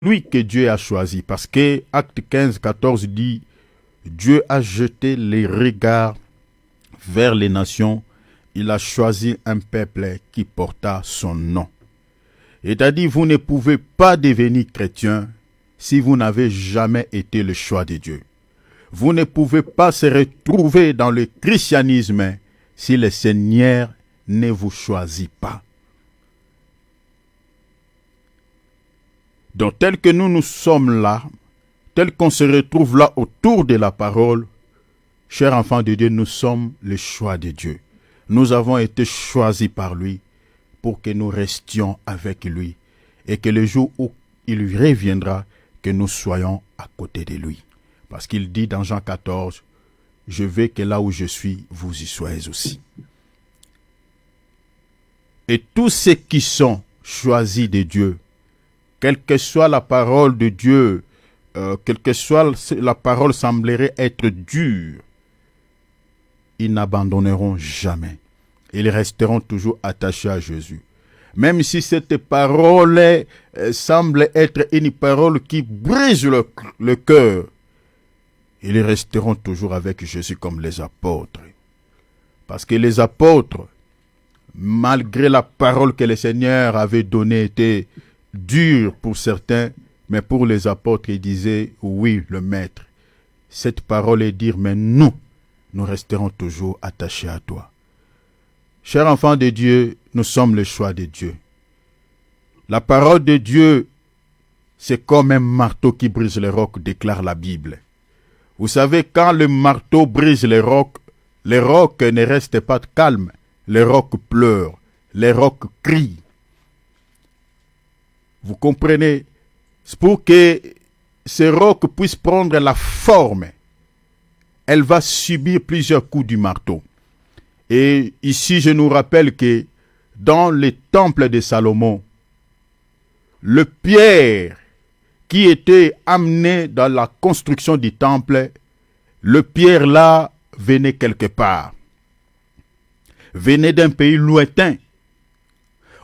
lui que Dieu a choisi. Parce que Acte 15, 14 dit, Dieu a jeté les regards vers les nations. Il a choisi un peuple qui porta son nom. C'est-à-dire, vous ne pouvez pas devenir chrétien si vous n'avez jamais été le choix de Dieu. Vous ne pouvez pas se retrouver dans le christianisme si le Seigneur ne vous choisit pas. Donc, tel que nous sommes là, tel qu'on se retrouve là autour de la parole, chers enfants de Dieu, nous sommes le choix de Dieu. Nous avons été choisis par lui pour que nous restions avec lui et que le jour où il reviendra, que nous soyons à côté de lui. Parce qu'il dit dans Jean 14, « Je veux que là où je suis, vous y soyez aussi. » Et tous ceux qui sont choisis de Dieu, quelle que soit la parole de Dieu, quelle que soit la parole semblerait être dure, ils n'abandonneront jamais. Ils resteront toujours attachés à Jésus. Même si cette parole semble être une parole qui brise le cœur, ils resteront toujours avec Jésus comme les apôtres. Parce que les apôtres, malgré la parole que le Seigneur avait donnée, était dure pour certains, mais pour les apôtres, ils disaient, oui, le Maître, cette parole est dure, mais nous resterons toujours attachés à toi. Chers enfants de Dieu, nous sommes le choix de Dieu. La parole de Dieu, c'est comme un marteau qui brise les rocs, déclare la Bible. Vous savez, quand le marteau brise les rocs ne restent pas calmes. Les rocs pleurent, les rocs crient. Vous comprenez? C'est pour que ces rocs puissent prendre la forme. Elle va subir plusieurs coups du marteau. Et ici, je nous rappelle que dans le temple de Salomon, le pierre qui était amené dans la construction du temple, le pierre là venait quelque part. Venait d'un pays lointain.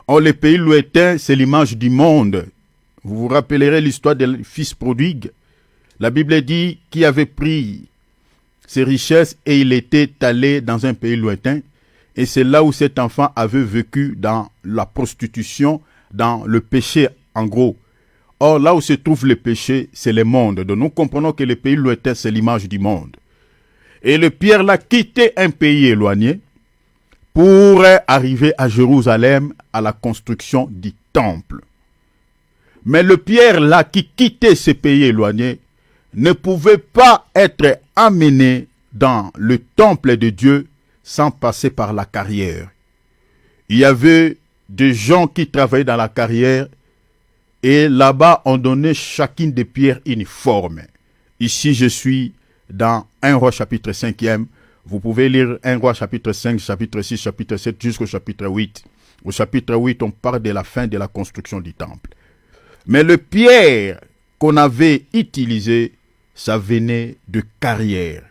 Or, le pays lointain, c'est l'image du monde. Vous vous rappellerez l'histoire du fils prodigue. La Bible dit qu'il avait pris ses richesses et il était allé dans un pays lointain. Et c'est là où cet enfant avait vécu dans la prostitution, dans le péché en gros. Or, là où se trouve le péché, c'est le monde. Donc, nous comprenons que le pays lointain, c'est l'image du monde. Et le Pierre là quittait un pays éloigné pour arriver à Jérusalem à la construction du temple. Mais le Pierre là qui quittait ce pays éloigné ne pouvait pas être amené dans le temple de Dieu sans passer par la carrière. Il y avait des gens qui travaillaient dans la carrière et là-bas on donnait chacune des pierres une forme. Ici je suis dans 1 Roi chapitre 5e. Vous pouvez lire 1 Roi chapitre 5, chapitre 6, chapitre 7 jusqu'au chapitre 8. Au chapitre 8, on parle de la fin de la construction du temple. Mais le pierre qu'on avait utilisé, ça venait de carrière.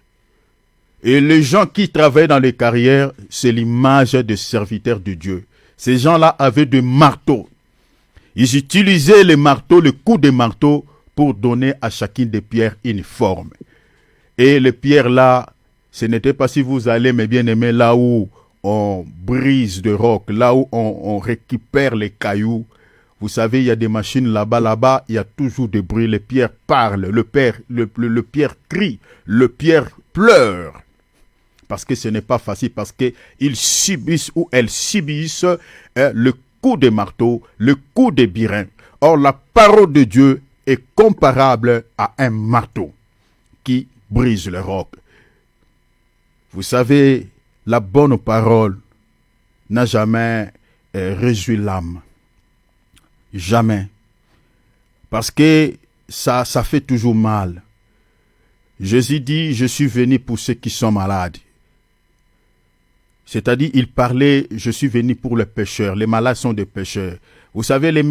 Et les gens qui travaillaient dans les carrières, c'est l'image des serviteurs de Dieu. Ces gens-là avaient des marteaux. Ils utilisaient les marteaux, le coup des marteaux, pour donner à chacune des pierres une forme. Et les pierres là, ce n'était pas si vous allez, mes bien-aimés, là où on brise de roc, là où on récupère les cailloux. Vous savez, il y a des machines là-bas, il y a toujours des bruits. Les pierres parlent, le pierre crie, le pierre pleure. Parce que ce n'est pas facile, parce qu'ils subissent ou elles subissent le coup des marteaux, le coup des birins. Or, la parole de Dieu est comparable à un marteau qui brise le roc. Vous savez, la bonne parole n'a jamais réjoui l'âme. Jamais. Parce que ça fait toujours mal. Jésus dit, je suis venu pour ceux qui sont malades. C'est-à-dire, il parlait, je suis venu pour les pécheurs. Les malades sont des pécheurs. Vous savez, le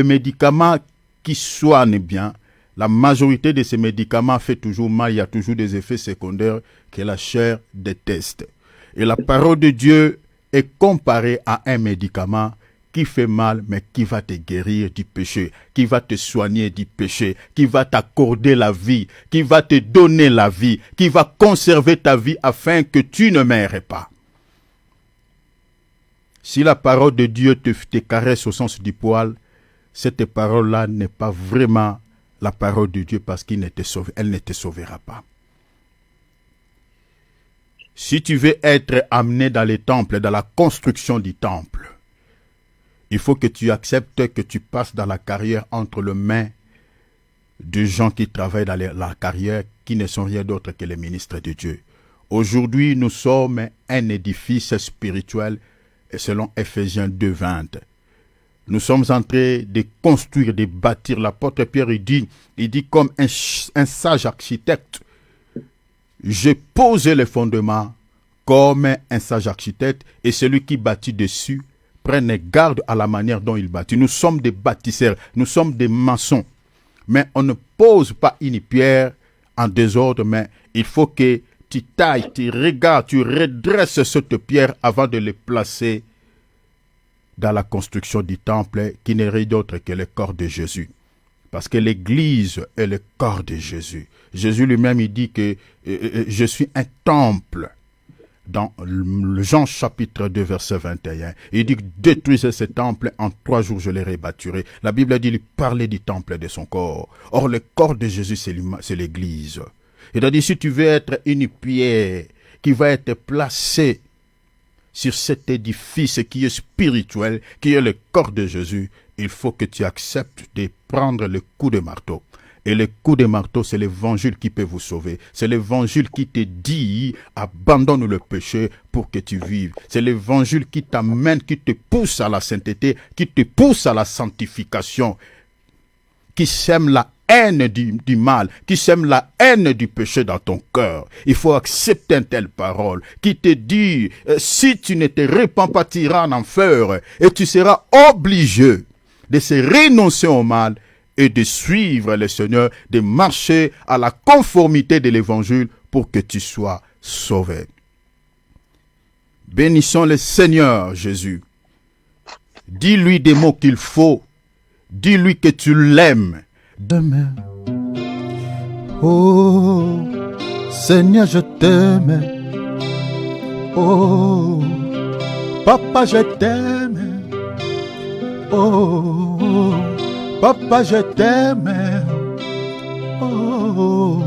médicament qui soigne bien, la majorité de ces médicaments fait toujours mal. Il y a toujours des effets secondaires que la chair déteste. Et la parole de Dieu est comparée à un médicament qui fait mal, mais qui va te guérir du péché, qui va te soigner du péché, qui va t'accorder la vie, qui va te donner la vie, qui va conserver ta vie afin que tu ne meurs pas. Si la parole de Dieu te caresse au sens du poil, cette parole-là n'est pas vraiment la parole de Dieu parce qu'elle ne te sauvera pas. Si tu veux être amené dans les temples, dans la construction du temple, il faut que tu acceptes que tu passes dans la carrière entre les mains de gens qui travaillent dans la carrière, qui ne sont rien d'autre que les ministres de Dieu. Aujourd'hui, nous sommes un édifice spirituel, selon Ephésiens 2:20. Nous sommes en train de construire, de bâtir. L'apôtre Pierre, il dit comme un sage architecte, je pose les fondements comme un sage architecte, et celui qui bâtit dessus prenne garde à la manière dont il bâtit. Nous sommes des bâtisseurs, nous sommes des maçons, mais on ne pose pas une pierre en désordre, mais il faut que tu tailles, tu regardes, tu redresses cette pierre avant de les placer dans la construction du temple qui n'est rien d'autre que le corps de Jésus. Parce que l'Église est le corps de Jésus. Jésus lui-même, il dit que je suis un temple. Dans le Jean chapitre 2, verset 21. Il dit, détruisez ce temple, en 3 jours je les rebâtirai. La Bible dit, il parlait du temple de son corps. Or, le corps de Jésus, c'est l'Église. Il a dit, si tu veux être une pierre qui va être placée sur cet édifice qui est spirituel, qui est le corps de Jésus, il faut que tu acceptes de prendre le coup de marteau. Et le coup de marteau, c'est l'évangile qui peut vous sauver. C'est l'évangile qui te dit, abandonne le péché pour que tu vives. C'est l'évangile qui t'amène, qui te pousse à la sainteté, qui te pousse à la sanctification, qui sème la haine du mal, qui sème la haine du péché dans ton cœur. Il faut accepter une telle parole qui te dit, si tu ne te repens pas, tu iras en enfer et tu seras obligé de se renoncer au mal et de suivre le Seigneur, de marcher à la conformité de l'évangile pour que tu sois sauvé. Bénissons le Seigneur Jésus. Dis-lui des mots qu'il faut. Dis-lui que tu l'aimes. Demain, oh Seigneur, je t'aime. Oh Papa, je t'aime. Oh Papa, je t'aime. Oh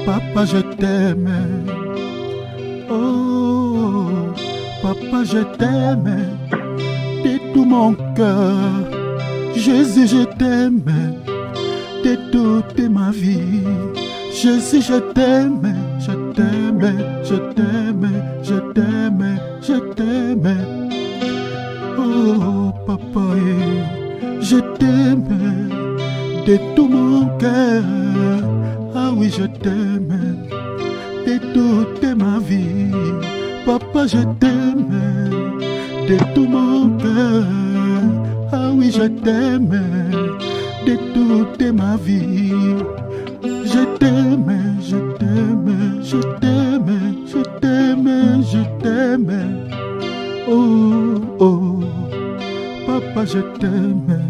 Papa, je t'aime. Oh Papa, je t'aime de tout mon cœur. Jésus, je t'aime de toute ma vie. Jésus, je t'aime, je t'aime, je t'aime, je t'aime, je t'aime. Oh Papa, je t'aime de tout mon cœur. Ah oui, je t'aime de toute ma vie. Papa, je t'aime de tout mon cœur. Ah oui, je t'aime de toute ma vie. Je t'aime, je t'aime, je t'aime, je t'aime, je t'aime. Oh, oh, Papa, je t'aime.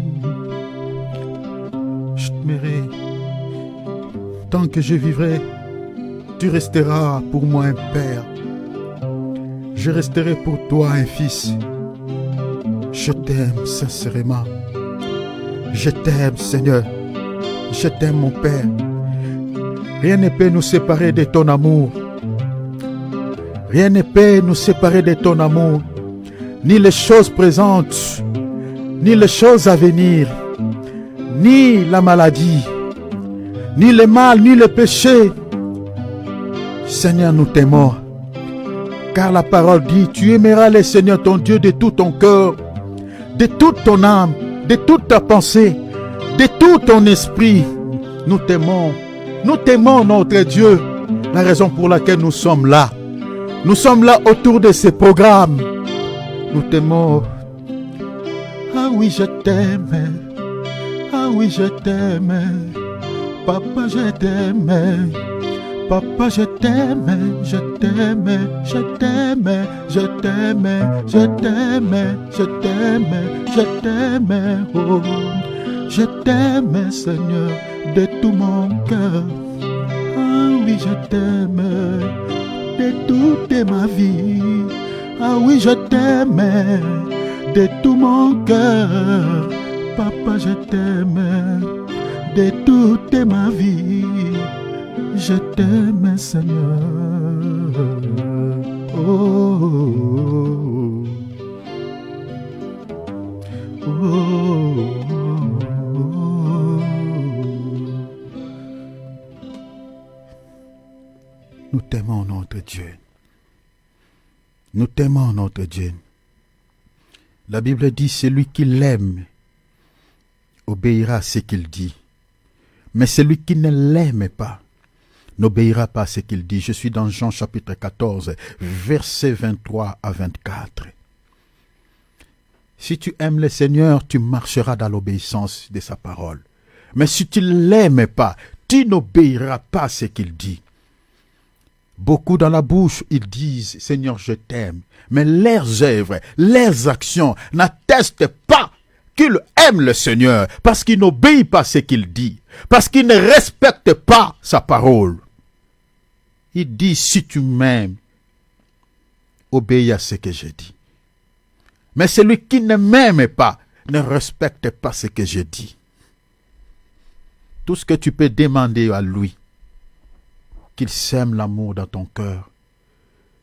Je t'aimerai. Tant que je vivrai, tu resteras pour moi un père. Je resterai pour toi un fils. Je t'aime sincèrement. Je t'aime, Seigneur. Je t'aime, mon Père. Rien ne peut nous séparer de ton amour. Rien ne peut nous séparer de ton amour. Ni les choses présentes, ni les choses à venir, ni la maladie, ni le mal, ni le péché. Seigneur, nous t'aimons. Car la parole dit, tu aimeras le Seigneur ton Dieu de tout ton cœur, de toute ton âme, de toute ta pensée, de tout ton esprit. Nous t'aimons notre Dieu, la raison pour laquelle nous sommes là. Nous sommes là autour de ces programmes. Nous t'aimons. Ah oui, je t'aime. Ah oui, je t'aime. Papa, je t'aime. Papa, je t'aimais, je t'aimais, je t'aimais, je t'aimais, je t'aimais, je t'aimais, je t'aimais, oh. Je t'aimais, Seigneur, de tout mon cœur. Ah oui, je t'aimais, de toute ma vie. Ah oui, je t'aimais, de tout mon cœur. Papa, je t'aimais, de toute ma vie. Je t'aime, Seigneur. Oh, oh, oh, oh. Nous t'aimons notre Dieu. Nous t'aimons notre Dieu. La Bible dit, celui qui l'aime obéira à ce qu'il dit. Mais celui qui ne l'aime pas n'obéira pas à ce qu'il dit. Je suis dans Jean chapitre 14, versets 23 à 24. Si tu aimes le Seigneur, tu marcheras dans l'obéissance de sa parole. Mais si tu ne l'aimes pas, tu n'obéiras pas à ce qu'il dit. Beaucoup dans la bouche, ils disent « Seigneur, je t'aime ». Mais leurs œuvres, leurs actions n'attestent pas qu'ils aiment le Seigneur parce qu'ils n'obéissent pas à ce qu'il dit, parce qu'ils ne respectent pas sa parole. Il dit, si tu m'aimes, obéis à ce que je dis. Mais celui qui ne m'aime pas, ne respecte pas ce que je dis. Tout ce que tu peux demander à lui, qu'il sème l'amour dans ton cœur.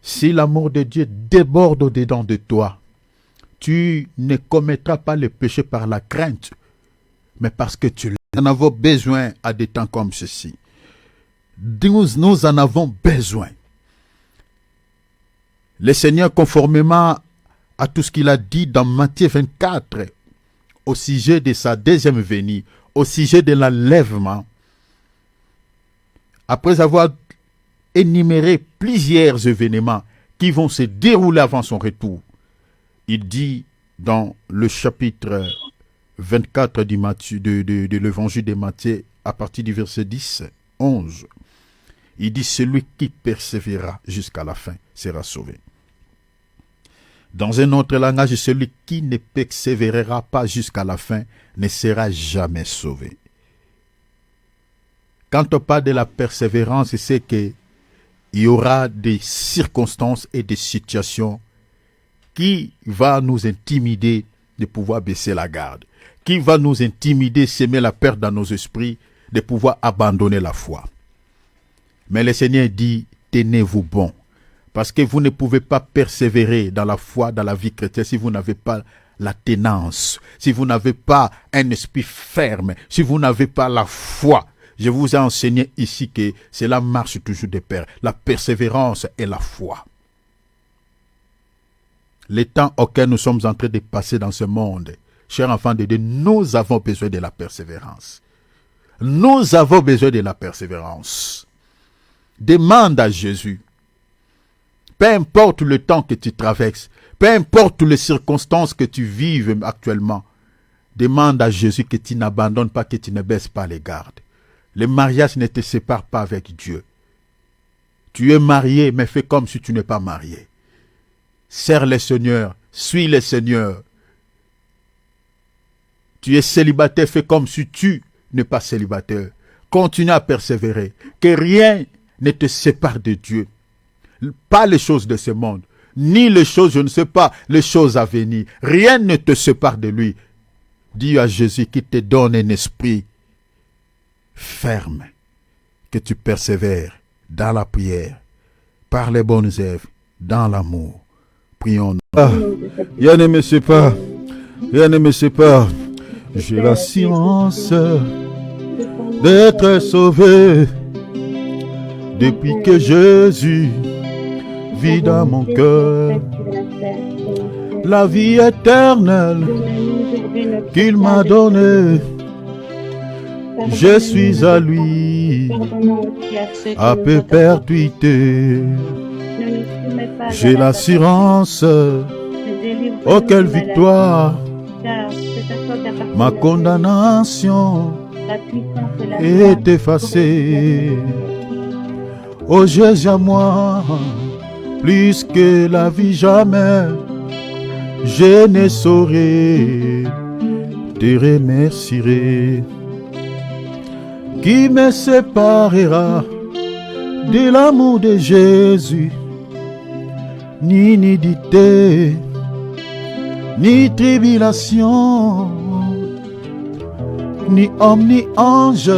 Si l'amour de Dieu déborde au-dedans de toi, tu ne commettras pas le péché par la crainte, mais parce que tu l'aimes. Nous en avons besoin à des temps comme ceci. Nous en avons besoin. Le Seigneur, conformément à tout ce qu'il a dit dans Matthieu 24, au sujet de sa deuxième venue, au sujet de l'enlèvement, après avoir énuméré plusieurs événements qui vont se dérouler avant son retour, il dit dans le chapitre 24 de l'évangile de Matthieu, à partir du verset 10, 11, il dit, celui qui persévérera jusqu'à la fin sera sauvé. Dans un autre langage, celui qui ne persévérera pas jusqu'à la fin ne sera jamais sauvé. Quand on parle de la persévérance, c'est qu'il y aura des circonstances et des situations qui vont nous intimider de pouvoir baisser la garde, qui va nous intimider, semer la peur dans nos esprits, de pouvoir abandonner la foi. Mais le Seigneur dit, tenez-vous bon, parce que vous ne pouvez pas persévérer dans la foi, dans la vie chrétienne, si vous n'avez pas la tenance, si vous n'avez pas un esprit ferme, si vous n'avez pas la foi. Je vous ai enseigné ici que cela marche toujours de pair, la persévérance et la foi. Les temps auxquels nous sommes en train de passer dans ce monde, chers enfants de Dieu, nous avons besoin de la persévérance. Nous avons besoin de la persévérance. Demande à Jésus. Peu importe le temps que tu traverses, peu importe les circonstances que tu vives actuellement, demande à Jésus que tu n'abandonnes pas, que tu ne baisses pas les gardes. Le mariage ne te sépare pas avec Dieu. Tu es marié, mais fais comme si tu n'es pas marié. Sers le Seigneur, suis le Seigneur. Tu es célibataire, fais comme si tu n'es pas célibataire. Continue à persévérer. Que rien ne te sépare de Dieu. Pas les choses de ce monde, ni les choses, je ne sais pas, les choses à venir. Rien ne te sépare de lui. Dis à Jésus qu'il te donne un esprit ferme, que tu persévères dans la prière, par les bonnes œuvres, dans l'amour. Prions. Rien ne me sépare, rien ne me sépare. J'ai l'assurance d'être sauvé depuis que Jésus vit dans mon cœur. La vie éternelle qu'il m'a donnée, je suis à lui, à perpétuité. J'ai l'assurance, oh quelle victoire, ma condamnation est effacée. Oh Jésus à moi, plus que la vie jamais, je ne saurais te remercier. Qui me séparera de l'amour de Jésus? Ni nudité, ni tribulation, ni homme, ni ange,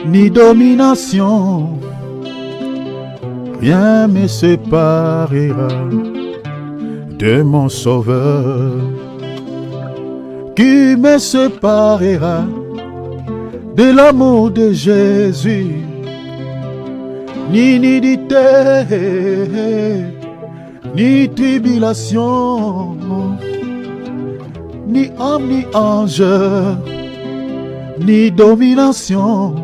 ni domination. Rien me séparera de mon Sauveur. Qui me séparera de l'amour de Jésus? Ni nudité, ni tribulation, ni homme, ni ange, ni domination.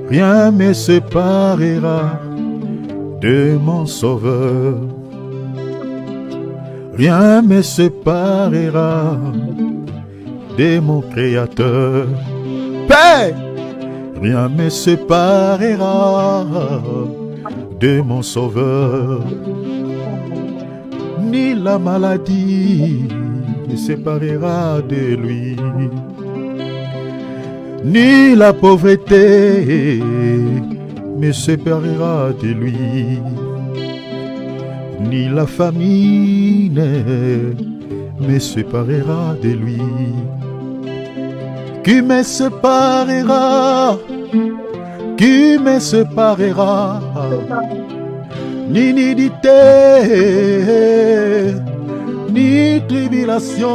Rien me séparera de mon Sauveur. Rien me séparera de mon Créateur. Père, rien me séparera de mon Sauveur. Ni la maladie me séparera de lui, ni la pauvreté me séparera de lui, ni la famine me séparera de lui. Qui me séparera? Qui me séparera? Ni nudité, ni tribulation,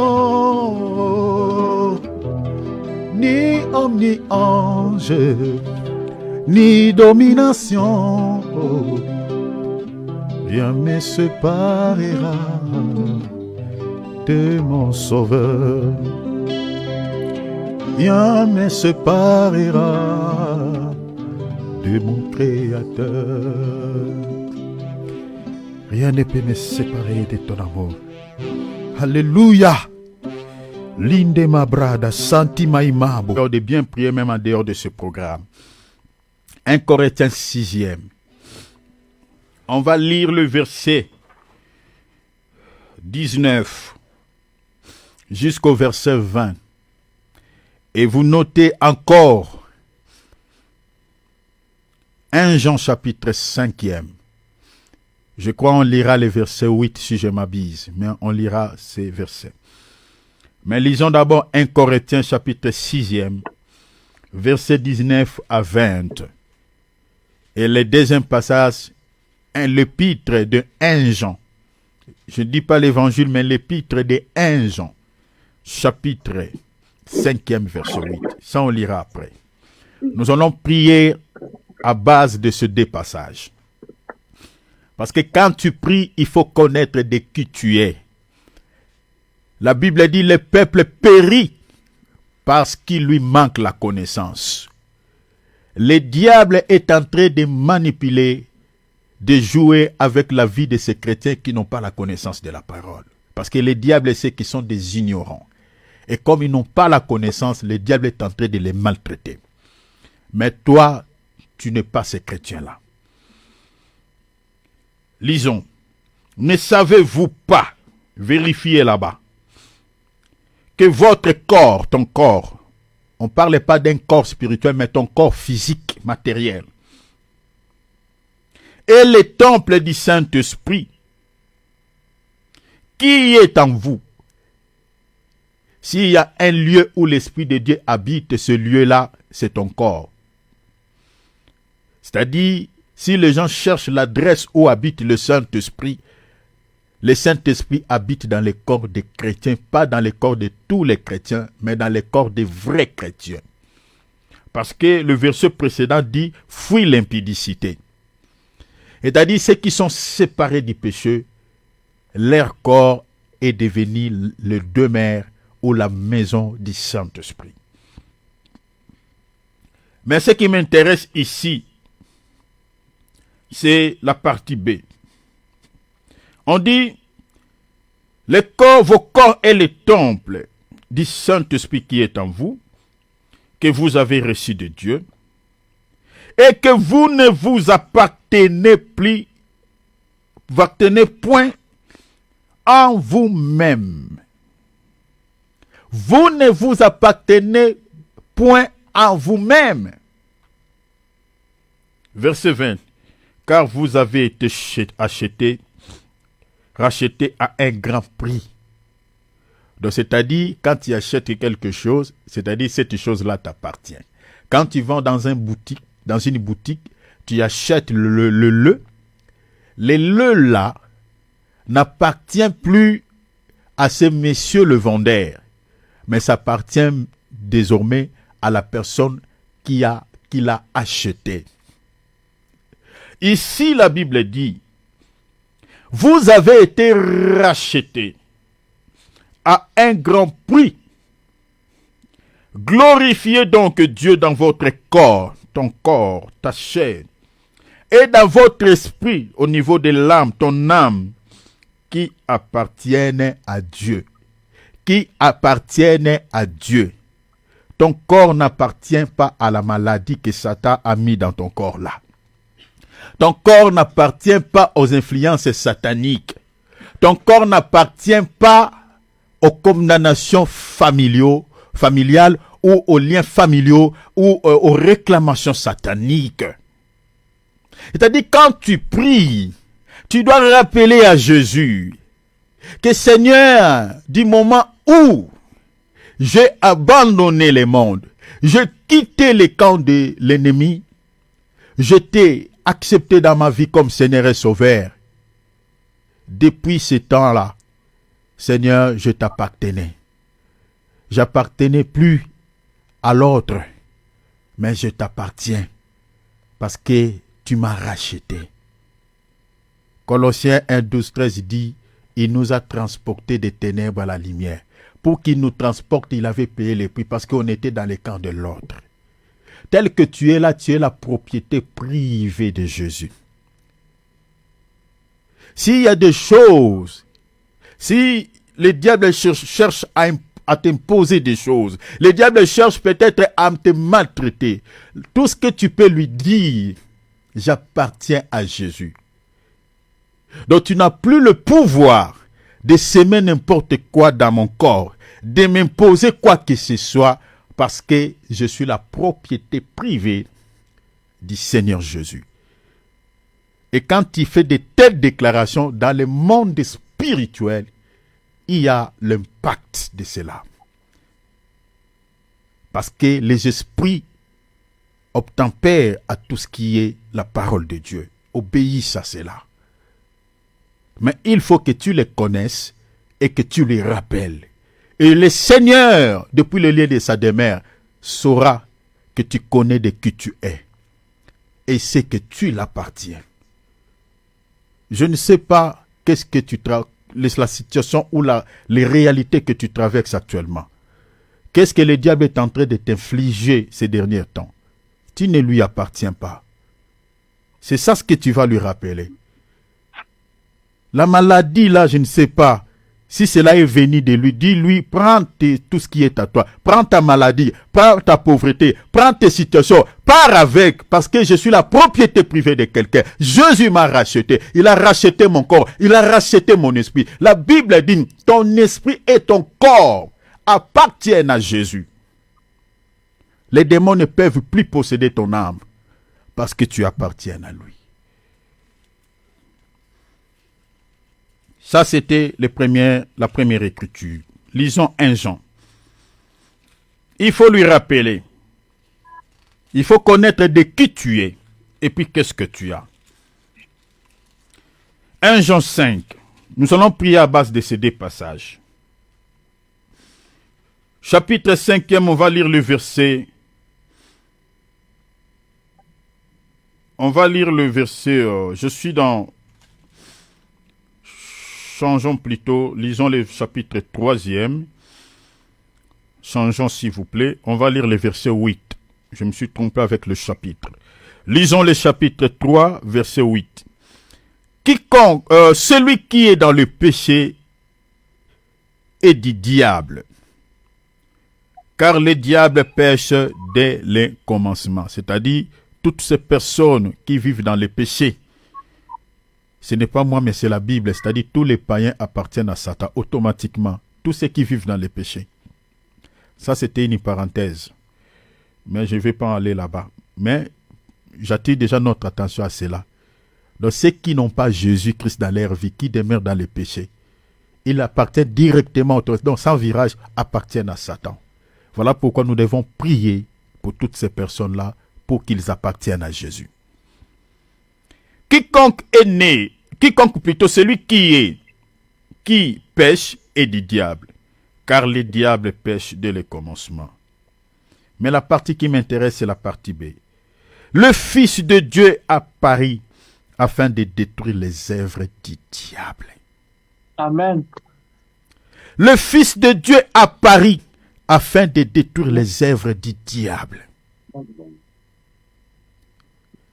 ni homme, ni ange, ni domination. Rien me séparera de mon Sauveur. Rien me séparera de mon Créateur. Rien ne peut me séparer de ton amour. Alléluia. Linde ma brada, santi maimabo. De bien prier même en dehors de ce programme. 1 Corinthiens 6e. On va lire le verset 19 jusqu'au verset 20. Et vous notez encore 1 Jean chapitre 5e. Je crois qu'on lira les versets 8 si je m'abuse, mais on lira ces versets. Mais lisons d'abord 1 Corinthiens chapitre 6e, versets 19 à 20. Et le deuxième passage, l'épître de 1 Jean. Je ne dis pas l'évangile, mais l'épître de 1 Jean, chapitre 5e, verset 8. Ça, on lira après. Nous allons prier à base de ce deux passages. Parce que quand tu pries, il faut connaître de qui tu es. La Bible dit, le peuple périt parce qu'il lui manque la connaissance. Le diable est en train de manipuler, de jouer avec la vie de ces chrétiens qui n'ont pas la connaissance de la parole. Parce que le diable sait qu'ils sont des ignorants. Et comme ils n'ont pas la connaissance, le diable est en train de les maltraiter. Mais toi, tu n'es pas ces chrétiens-là. Lisons. Ne savez-vous pas, vérifiez là-bas, que votre corps, ton corps, on ne parle pas d'un corps spirituel, mais ton corps physique, matériel, est le temple du Saint-Esprit qui est en vous. S'il y a un lieu où l'Esprit de Dieu habite, ce lieu-là, c'est ton corps. C'est-à-dire, si les gens cherchent l'adresse où habite le Saint-Esprit habite dans les corps des chrétiens, pas dans les corps de tous les chrétiens, mais dans les corps des vrais chrétiens. Parce que le verset précédent dit « fuis l'impudicité ». C'est-à-dire, ceux qui sont séparés du péché, leur corps est devenu le demeure ou la maison du Saint-Esprit. Mais ce qui m'intéresse ici, c'est la partie B. On dit, vos corps est le temple du Saint-Esprit qui est en vous, que vous avez reçu de Dieu, et que vous ne vous appartenez point en vous-même. Vous ne vous appartenez point en vous-même. Verset 20. Car vous avez été racheté à un grand prix. Donc, c'est-à-dire, quand tu achètes quelque chose, c'est-à-dire cette chose-là t'appartient. Quand tu vas dans une boutique, tu achètes le lait. Le lait-là n'appartient plus à ce monsieur le vendeur, mais ça appartient désormais à la personne qui l'a acheté. Ici, la Bible dit, vous avez été rachetés à un grand prix. Glorifiez donc Dieu dans votre corps, ton corps, ta chair, et dans votre esprit, au niveau de l'âme, ton âme, qui appartiennent à Dieu. Qui appartiennent à Dieu. Ton corps n'appartient pas à la maladie que Satan a mis dans ton corps là. Ton corps n'appartient pas aux influences sataniques. Ton corps n'appartient pas aux condamnations familiales ou aux liens familiaux ou aux réclamations sataniques. C'est-à-dire, quand tu pries, tu dois rappeler à Jésus que Seigneur, du moment où j'ai abandonné le monde, j'ai quitté les camps de l'ennemi, je t'ai accepté dans ma vie comme Seigneur et Sauveur. Depuis ce temps-là, Seigneur, je t'appartenais. J'appartenais plus à l'autre, mais je t'appartiens parce que tu m'as racheté. Colossiens 1, 12, 13 dit, il nous a transportés des ténèbres à la lumière. Pour qu'il nous transporte, il avait payé le prix parce qu'on était dans les camps de l'autre. Tel que tu es là, tu es la propriété privée de Jésus. S'il y a des choses, si le diable cherche à t'imposer des choses, le diable cherche peut-être à te maltraiter, tout ce que tu peux lui dire, j'appartiens à Jésus. Donc tu n'as plus le pouvoir de s'aimer n'importe quoi dans mon corps, de m'imposer quoi que ce soit, parce que je suis la propriété privée du Seigneur Jésus. Et quand tu fais de telles déclarations dans le monde spirituel, il y a l'impact de cela. Parce que les esprits obtempèrent à tout ce qui est la parole de Dieu, obéissent à cela. Mais il faut que tu les connaisses et que tu les rappelles. Et le Seigneur, depuis le lieu de sa demeure, saura que tu connais de qui tu es. Et c'est que tu l'appartiens. Je ne sais pas qu'est-ce que la situation ou les réalités que tu traverses actuellement. Qu'est-ce que le diable est en train de t'infliger ces derniers temps? Tu ne lui appartiens pas. C'est ça ce que tu vas lui rappeler. La maladie là, je ne sais pas. Si cela est venu de lui, dis-lui, prends tout ce qui est à toi. Prends ta maladie, prends ta pauvreté, prends tes situations. Pars avec, parce que je suis la propriété privée de quelqu'un. Jésus m'a racheté. Il a racheté mon corps. Il a racheté mon esprit. La Bible dit, ton esprit et ton corps appartiennent à Jésus. Les démons ne peuvent plus posséder ton âme, parce que tu appartiens à lui. Ça, c'était la première écriture. Lisons 1 Jean. Il faut lui rappeler. Il faut connaître de qui tu es. Et puis, qu'est-ce que tu as. 1 Jean 5. Nous allons prier à base de ces deux passages. Chapitre 5e, on va lire le verset. Je suis dans... Changeons plutôt, lisons le chapitre 3e. Changeons s'il vous plaît. On va lire le verset 8. Je me suis trompé avec le chapitre. Lisons le chapitre 3, verset 8. Celui qui est dans le péché est du diable. Car le diable pêche dès le commencement. C'est-à-dire, toutes ces personnes qui vivent dans le péché. Ce n'est pas moi, mais c'est la Bible. C'est-à-dire tous les païens appartiennent à Satan automatiquement. Tous ceux qui vivent dans le péché. Ça, c'était une parenthèse. Mais je ne vais pas en aller là-bas. Mais j'attire déjà notre attention à cela. Donc ceux qui n'ont pas Jésus-Christ dans leur vie, qui demeurent dans le péché, ils appartiennent directement au donc sans virage, appartiennent à Satan. Voilà pourquoi nous devons prier pour toutes ces personnes-là, pour qu'ils appartiennent à Jésus. Quiconque est né, quiconque plutôt celui qui pêche est du diable, car le diable pêche dès le commencement. Mais la partie qui m'intéresse, c'est la partie B. Le Fils de Dieu apparut afin de détruire les œuvres du diable. Amen. Le Fils de Dieu apparut afin de détruire les œuvres du diable.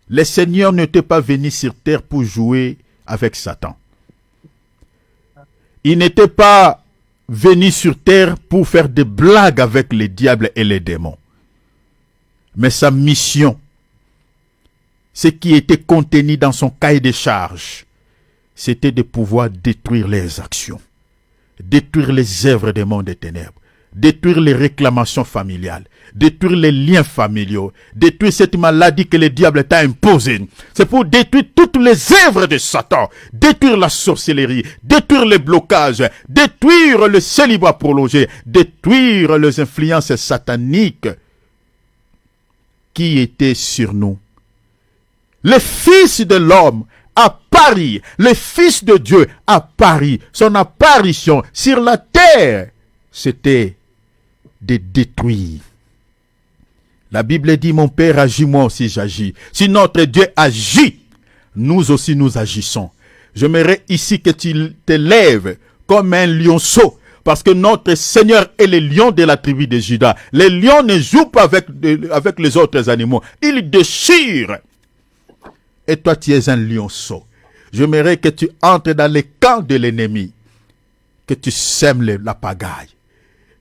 Le Seigneur n'était pas venu sur terre pour jouer avec Satan. Il n'était pas venu sur terre pour faire des blagues avec les diables et les démons. Mais sa mission, ce qui était contenu dans son cahier de charges, c'était de pouvoir détruire les actions, détruire les œuvres des mondes des ténèbres, détruire les réclamations familiales, détruire les liens familiaux, détruire cette maladie que le diable t'a imposée. C'est pour détruire toutes les œuvres de Satan, détruire la sorcellerie, détruire les blocages, détruire le célibat prolongé, détruire les influences sataniques qui étaient sur nous. Le Fils de l'homme apparut, le Fils de Dieu apparut. Son apparition sur la terre, c'était de détruire. La Bible dit, mon Père agit, moi aussi j'agis. Si notre Dieu agit, nous aussi nous agissons. J'aimerais ici que tu te lèves comme un lionceau, parce que notre Seigneur est le lion de la tribu de Juda. Les lions ne jouent pas avec les autres animaux. Ils déchirent. Et toi, tu es un lionceau. J'aimerais que tu entres dans le camp de l'ennemi, que tu sèmes la pagaille,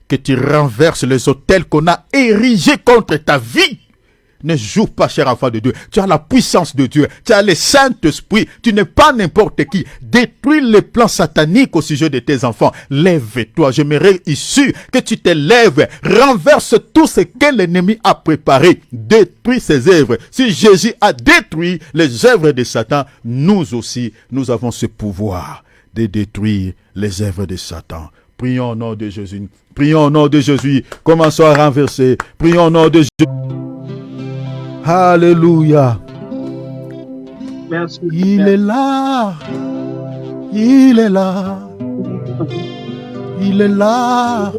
que tu renverses les autels qu'on a érigés contre ta vie. Ne joue pas, cher enfant de Dieu. Tu as la puissance de Dieu. Tu as le Saint-Esprit. Tu n'es pas n'importe qui. Détruis les plans sataniques au sujet de tes enfants. Lève-toi. J'aimerais ici que tu te lèves. Renverse tout ce que l'ennemi a préparé. Détruis ses œuvres. Si Jésus a détruit les œuvres de Satan, nous aussi, nous avons ce pouvoir de détruire les œuvres de Satan. Prions au nom de Jésus. Prions au nom de Jésus. Commençons à renverser. Prions au nom de Jésus. Alléluia. Merci. Il est là. Il est là. Il est là.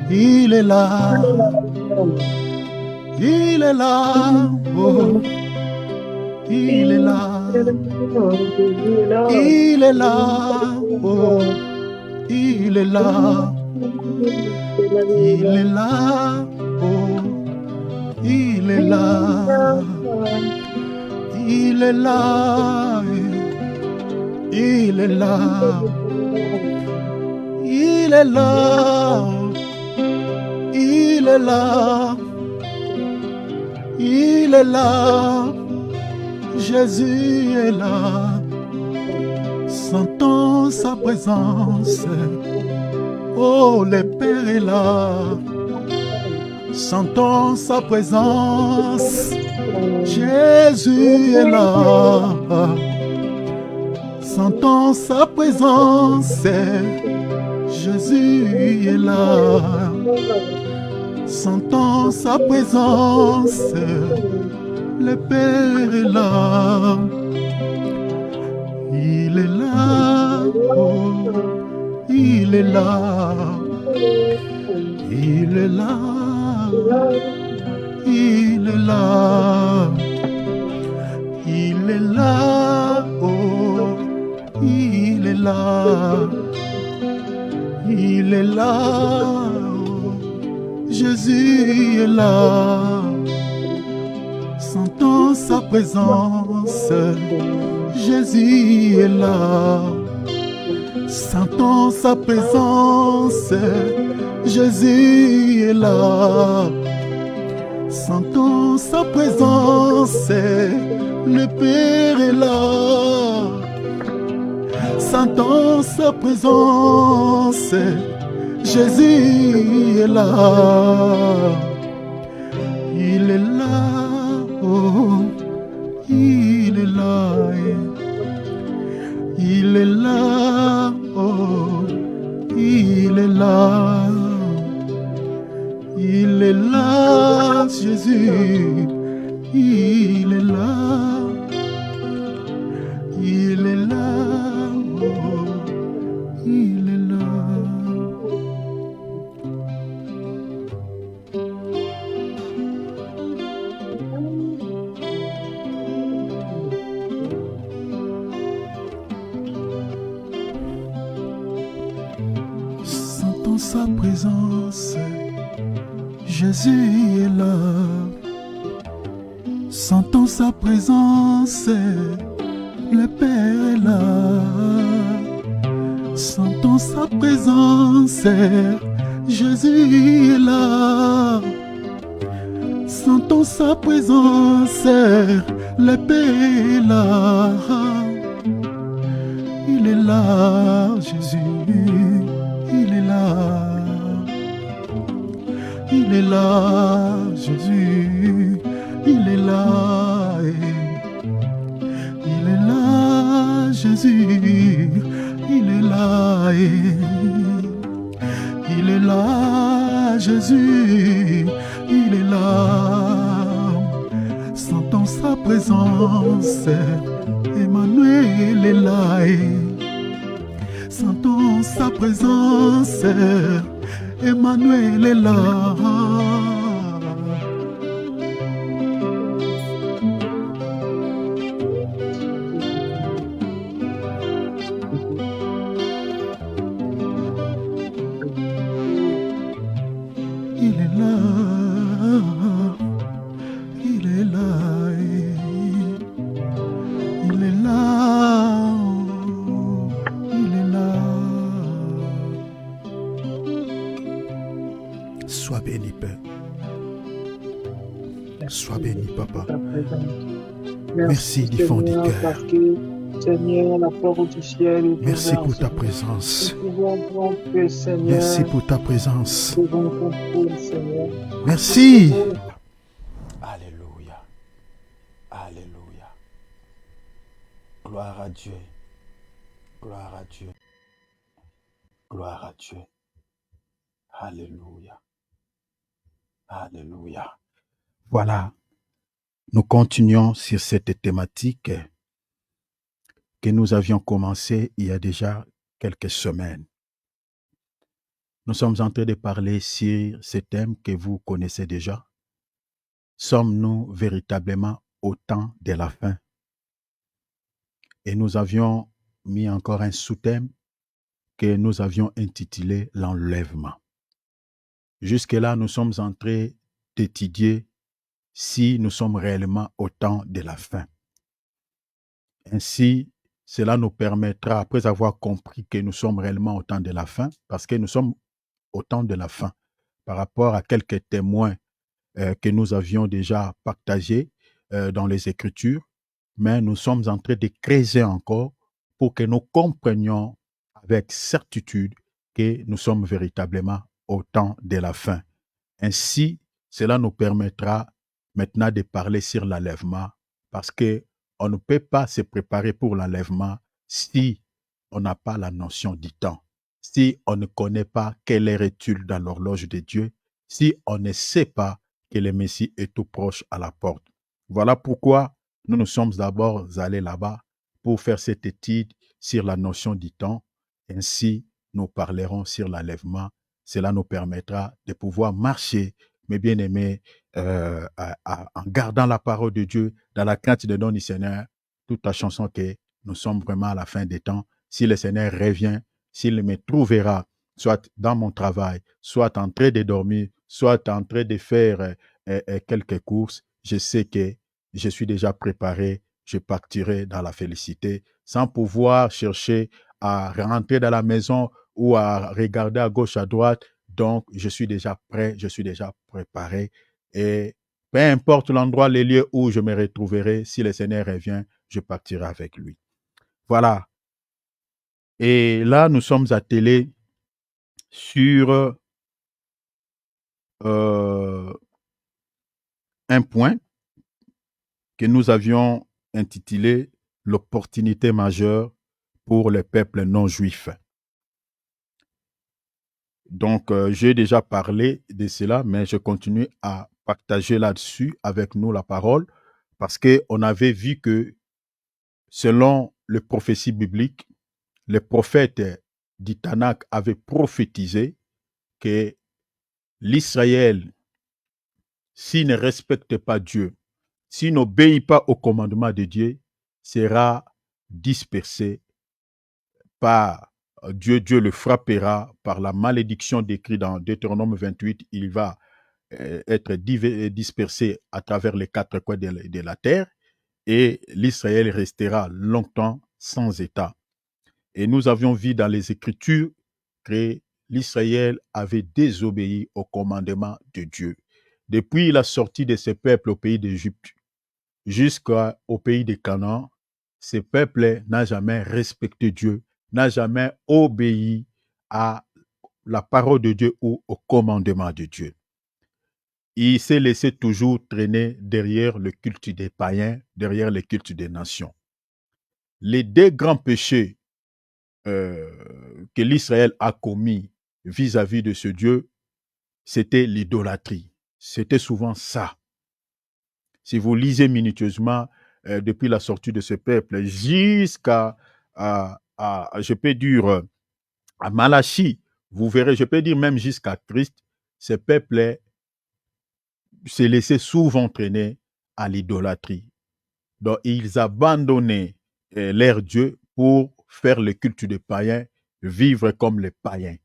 Il est là. Il est là. Oh. Il est là. Il est là. Oh. Il est là. Il est là. Oh. Il est là. Il est là. Il est là. Il est là. Il est là. Il est là. Jésus est là. Sentons sa présence. Oh, le Père est là. Sentons sa présence. Jésus est là. Sentons sa présence. Jésus est là. Sentons sa présence. Le Père est là. Il est là. Oh, il est là. Il est là. Il est là. Il est là. Oh, il est là. Il est là. Jésus est là. Sentons sa présence. Jésus est là. Sentons sa présence. Jésus est là. Sentons sa présence, le Père est là. Sentons sa présence, Jésus est là. Il est là, oh, il est là. Il est là, oh, il est là. Il est là, Jésus, il est là. Il est là, oh, il est là. Sentons sa présence, Jésus est là. Sentons sa présence, le Père est là. Sentons sa présence, Jésus est là. Sentons sa présence, le Père est là. Il est là, Jésus, il est là. Il est là, Jésus, il est là. Il est là, Jésus, il est là. Il est là, Jésus, il est là. Sentons sa présence, Emmanuel est là. Sentons sa présence, Emmanuel est là. Il est là. Il est là. Il est là. Il est là. Sois béni, Père. Sois béni, Papa. Merci du fond du cœur. Parce que, Seigneur, la porte du ciel est Merci ouverte. pour ta présence. Nous pouvons rentrer, Seigneur. Merci pour ta présence. Nous pouvons rentrer, Seigneur. Merci. Alléluia. Alléluia. Gloire à Dieu. Gloire à Dieu. Gloire à Dieu. Alléluia. Alléluia. Voilà. Nous continuons sur cette thématique que nous avions commencé il y a déjà quelques semaines. Nous sommes en train de parler sur ce thème que vous connaissez déjà. Sommes-nous véritablement au temps de la fin? Et nous avions mis encore un sous-thème que nous avions intitulé l'enlèvement. Jusque-là, nous sommes en train d'étudier si nous sommes réellement au temps de la fin. Ainsi, cela nous permettra, après avoir compris que nous sommes réellement au temps de la fin, parce que nous sommes au temps de la fin, par rapport à quelques témoins que nous avions déjà partagés dans les Écritures, mais nous sommes en train de creuser encore pour que nous comprenions avec certitude que nous sommes véritablement au temps de la fin. Ainsi, cela nous permettra maintenant de parler sur l'enlèvement, parce que on ne peut pas se préparer pour l'enlèvement si on n'a pas la notion du temps, si on ne connaît pas quelle heure est-il dans l'horloge de Dieu, si on ne sait pas que le Messie est tout proche à la porte. Voilà pourquoi nous sommes d'abord allés là-bas pour faire cette étude sur la notion du temps. Ainsi, nous parlerons sur l'enlèvement. Cela nous permettra de pouvoir marcher, mes bien-aimés, en gardant la parole de Dieu, dans la crainte de notre Seigneur, tout en chanson que nous sommes vraiment à la fin des temps. Si le Seigneur revient, s'il me trouvera, soit dans mon travail, soit en train de dormir, soit en train de faire quelques courses, je sais que je suis déjà préparé, je partirai dans la félicité, sans pouvoir chercher à rentrer dans la maison ou à regarder à gauche, à droite. Donc, je suis déjà prêt, je suis déjà préparé et Peu importe l'endroit, les lieux où je me retrouverai, si le Seigneur revient, je partirai avec lui. Voilà. Et là, nous sommes attelés sur euh, un point que nous avions intitulé l'opportunité majeure pour les peuples non juifs. Donc, j'ai déjà parlé de cela, mais je continue à partager là-dessus avec nous la parole parce qu'on avait vu que selon les prophéties bibliques, les prophètes du Tanakh avaient prophétisé que l'Israël, s'il ne respecte pas Dieu, s'il n'obéit pas au commandement de Dieu, sera dispersé par Dieu. Dieu le frappera par la malédiction décrite dans Deutéronome 28. Il va être dispersé à travers les quatre coins de la terre et l'Israël restera longtemps sans État. Et nous avions vu dans les Écritures que l'Israël avait désobéi au commandement de Dieu. Depuis la sortie de ce peuple au pays d'Égypte jusqu'au pays de Canaan, ce peuple n'a jamais respecté Dieu, n'a jamais obéi à la parole de Dieu ou au commandement de Dieu. Il s'est laissé toujours traîner derrière le culte des païens, derrière le culte des nations. Les deux grands péchés que l'Israël a commis vis-à-vis de ce Dieu, c'était l'idolâtrie. C'était souvent ça. Si vous lisez minutieusement depuis la sortie de ce peuple jusqu'à, je peux dire, à Malachie, vous verrez, je peux dire même jusqu'à Christ, ce peuple s'est laissé souvent traîner à l'idolâtrie. Donc, ils abandonnaient leur Dieu pour faire le culte des païens, vivre comme les païens.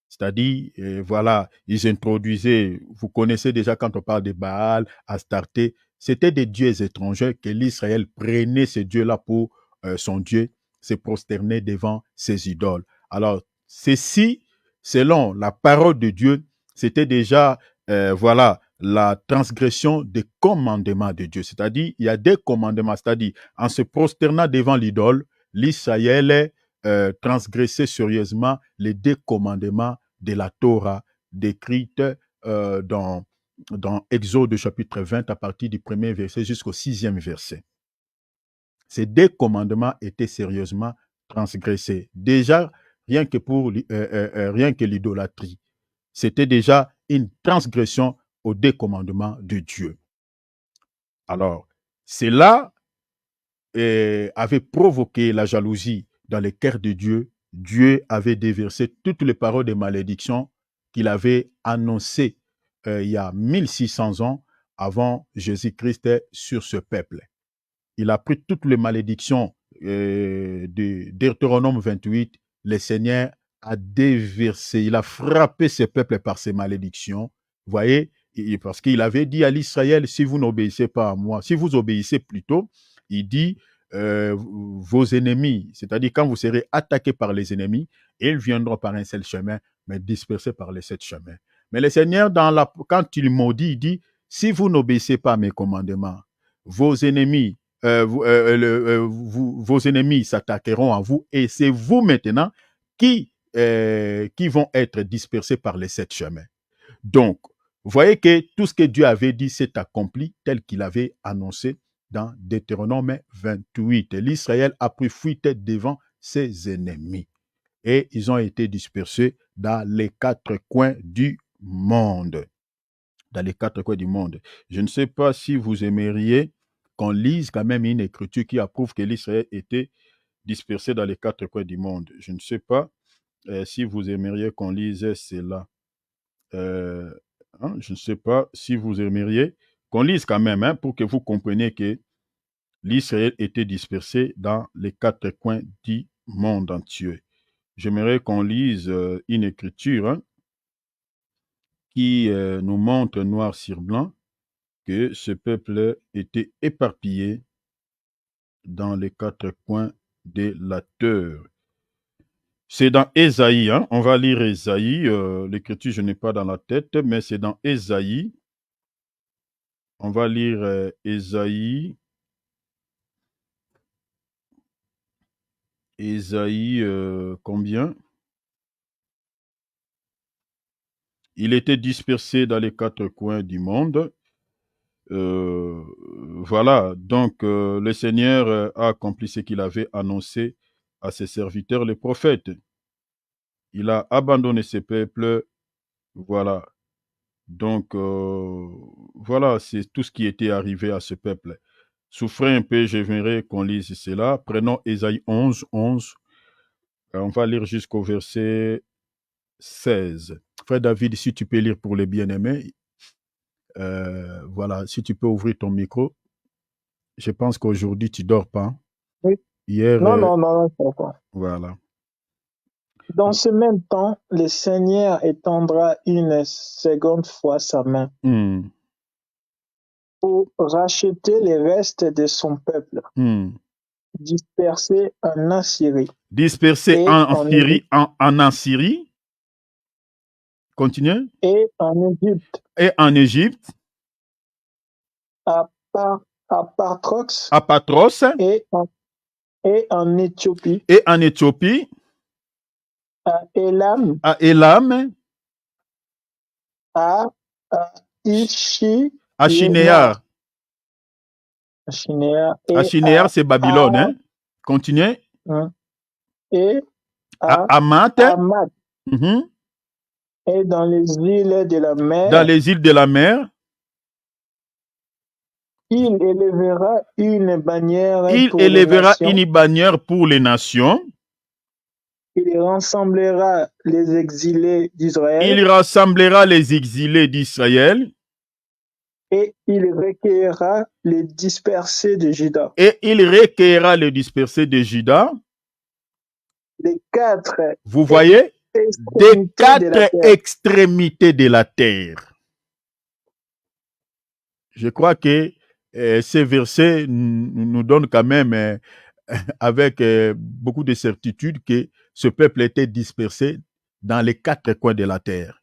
C'est-à-dire, voilà, ils introduisaient, vous connaissez déjà quand on parle de Baal, Astarté, c'était des dieux étrangers que l'Israël prenait ces dieux-là pour son Dieu, se prosterner devant ses idoles. Alors, ceci, selon la parole de Dieu, c'était déjà, voilà, la transgression des commandements de Dieu. C'est-à-dire, il y a des commandements, c'est-à-dire, en se prosternant devant l'idole, l'Israël transgressait sérieusement les deux commandements de la Torah décrite dans Exode chapitre 20 à partir du premier verset jusqu'au sixième verset. Ces deux commandements étaient sérieusement transgressés. Déjà, rien que l'idolâtrie, c'était déjà une transgression aux deux commandements de Dieu. Alors, cela avait provoqué la jalousie dans les cœurs de Dieu. Dieu avait déversé toutes les paroles de malédiction qu'il avait annoncées il y a 1600 ans avant Jésus-Christ sur ce peuple. Il a pris toutes les malédictions de Deutéronome 28. Le Seigneur a déversé, il a frappé ce peuple par ces malédictions. Vous voyez, parce qu'il avait dit à l'Israël, si vous n'obéissez pas à moi, si vous obéissez plutôt, il dit, vos ennemis, c'est-à-dire quand vous serez attaqués par les ennemis, ils viendront par un seul chemin, mais dispersés par les sept chemins. Mais le Seigneur, quand il maudit, il dit, si vous n'obéissez pas à mes commandements, vos ennemis, vos ennemis s'attaqueront à vous et c'est vous maintenant qui vont être dispersés par les sept chemins. Donc, vous voyez que tout ce que Dieu avait dit s'est accompli tel qu'il avait annoncé dans Deutéronome 28. L'Israël a pris fuite devant ses ennemis et ils ont été dispersés dans les quatre coins du monde. Dans les quatre coins du monde. Je ne sais pas si vous aimeriez qu'on lise quand même une écriture qui approuve que l'Israël était dispersé dans les quatre coins du monde. Je ne sais pas si vous aimeriez qu'on lise cela. Je ne sais pas si vous aimeriez qu'on lise quand même pour que vous compreniez que l'Israël était dispersé dans les quatre coins du monde entier. J'aimerais qu'on lise une écriture qui nous montre noir sur blanc que ce peuple était éparpillé dans les quatre coins de la terre. C'est dans Ésaïe, on va lire Ésaïe, l'écriture je n'ai pas dans la tête, mais c'est dans Ésaïe, On va lire Ésaïe. Ésaïe, combien? Il était dispersé dans les quatre coins du monde. Voilà, donc le Seigneur a accompli ce qu'il avait annoncé à ses serviteurs, les prophètes. Il a abandonné ses peuples. Voilà. Donc, voilà, c'est tout ce qui était arrivé à ce peuple. Souffrez un peu, j'aimerais qu'on lise cela. Prenons Ésaïe 11, 11. On va lire jusqu'au verset 16. Frère David, si tu peux lire pour les bien-aimés. Voilà, si tu peux ouvrir ton micro. Je pense qu'aujourd'hui, tu dors pas. Oui. Hier, Non, je comprends pas. voilà. Dans ce même temps, le Seigneur étendra une seconde fois sa main Hmm, pour racheter les restes de son peuple, hmm. dispersés en Assyrie Dispersé et en Syrie, Égypte, en Assyrie. Continue. et en Égypte, Et en Égypte, à, à Patrox à Patros, et en Éthiopie, et en Éthiopie, à Élam, à Élam, à Ishi, à qui est mort, Shinéar. à Shinéar, À et Shinéar, c'est Babylone. Hein? Continue. et À à Hamath, Hamath, mhm. et dans les îles de la Dans mer, les îles de la mer. il élèvera une bannière Il pour les élèvera nations, une bannière pour les nations. il rassemblera les exilés d'Israël, Il rassemblera les exilés d'Israël. et il recueillera les dispersés de Juda. Et il recueillera les dispersés de Juda. Les quatre Vous voyez? Des extrémités de la quatre terre. extrémités de la terre. Je crois que ces versets nous donnent quand même, avec beaucoup de certitude, que ce peuple était dispersé dans les quatre coins de la terre.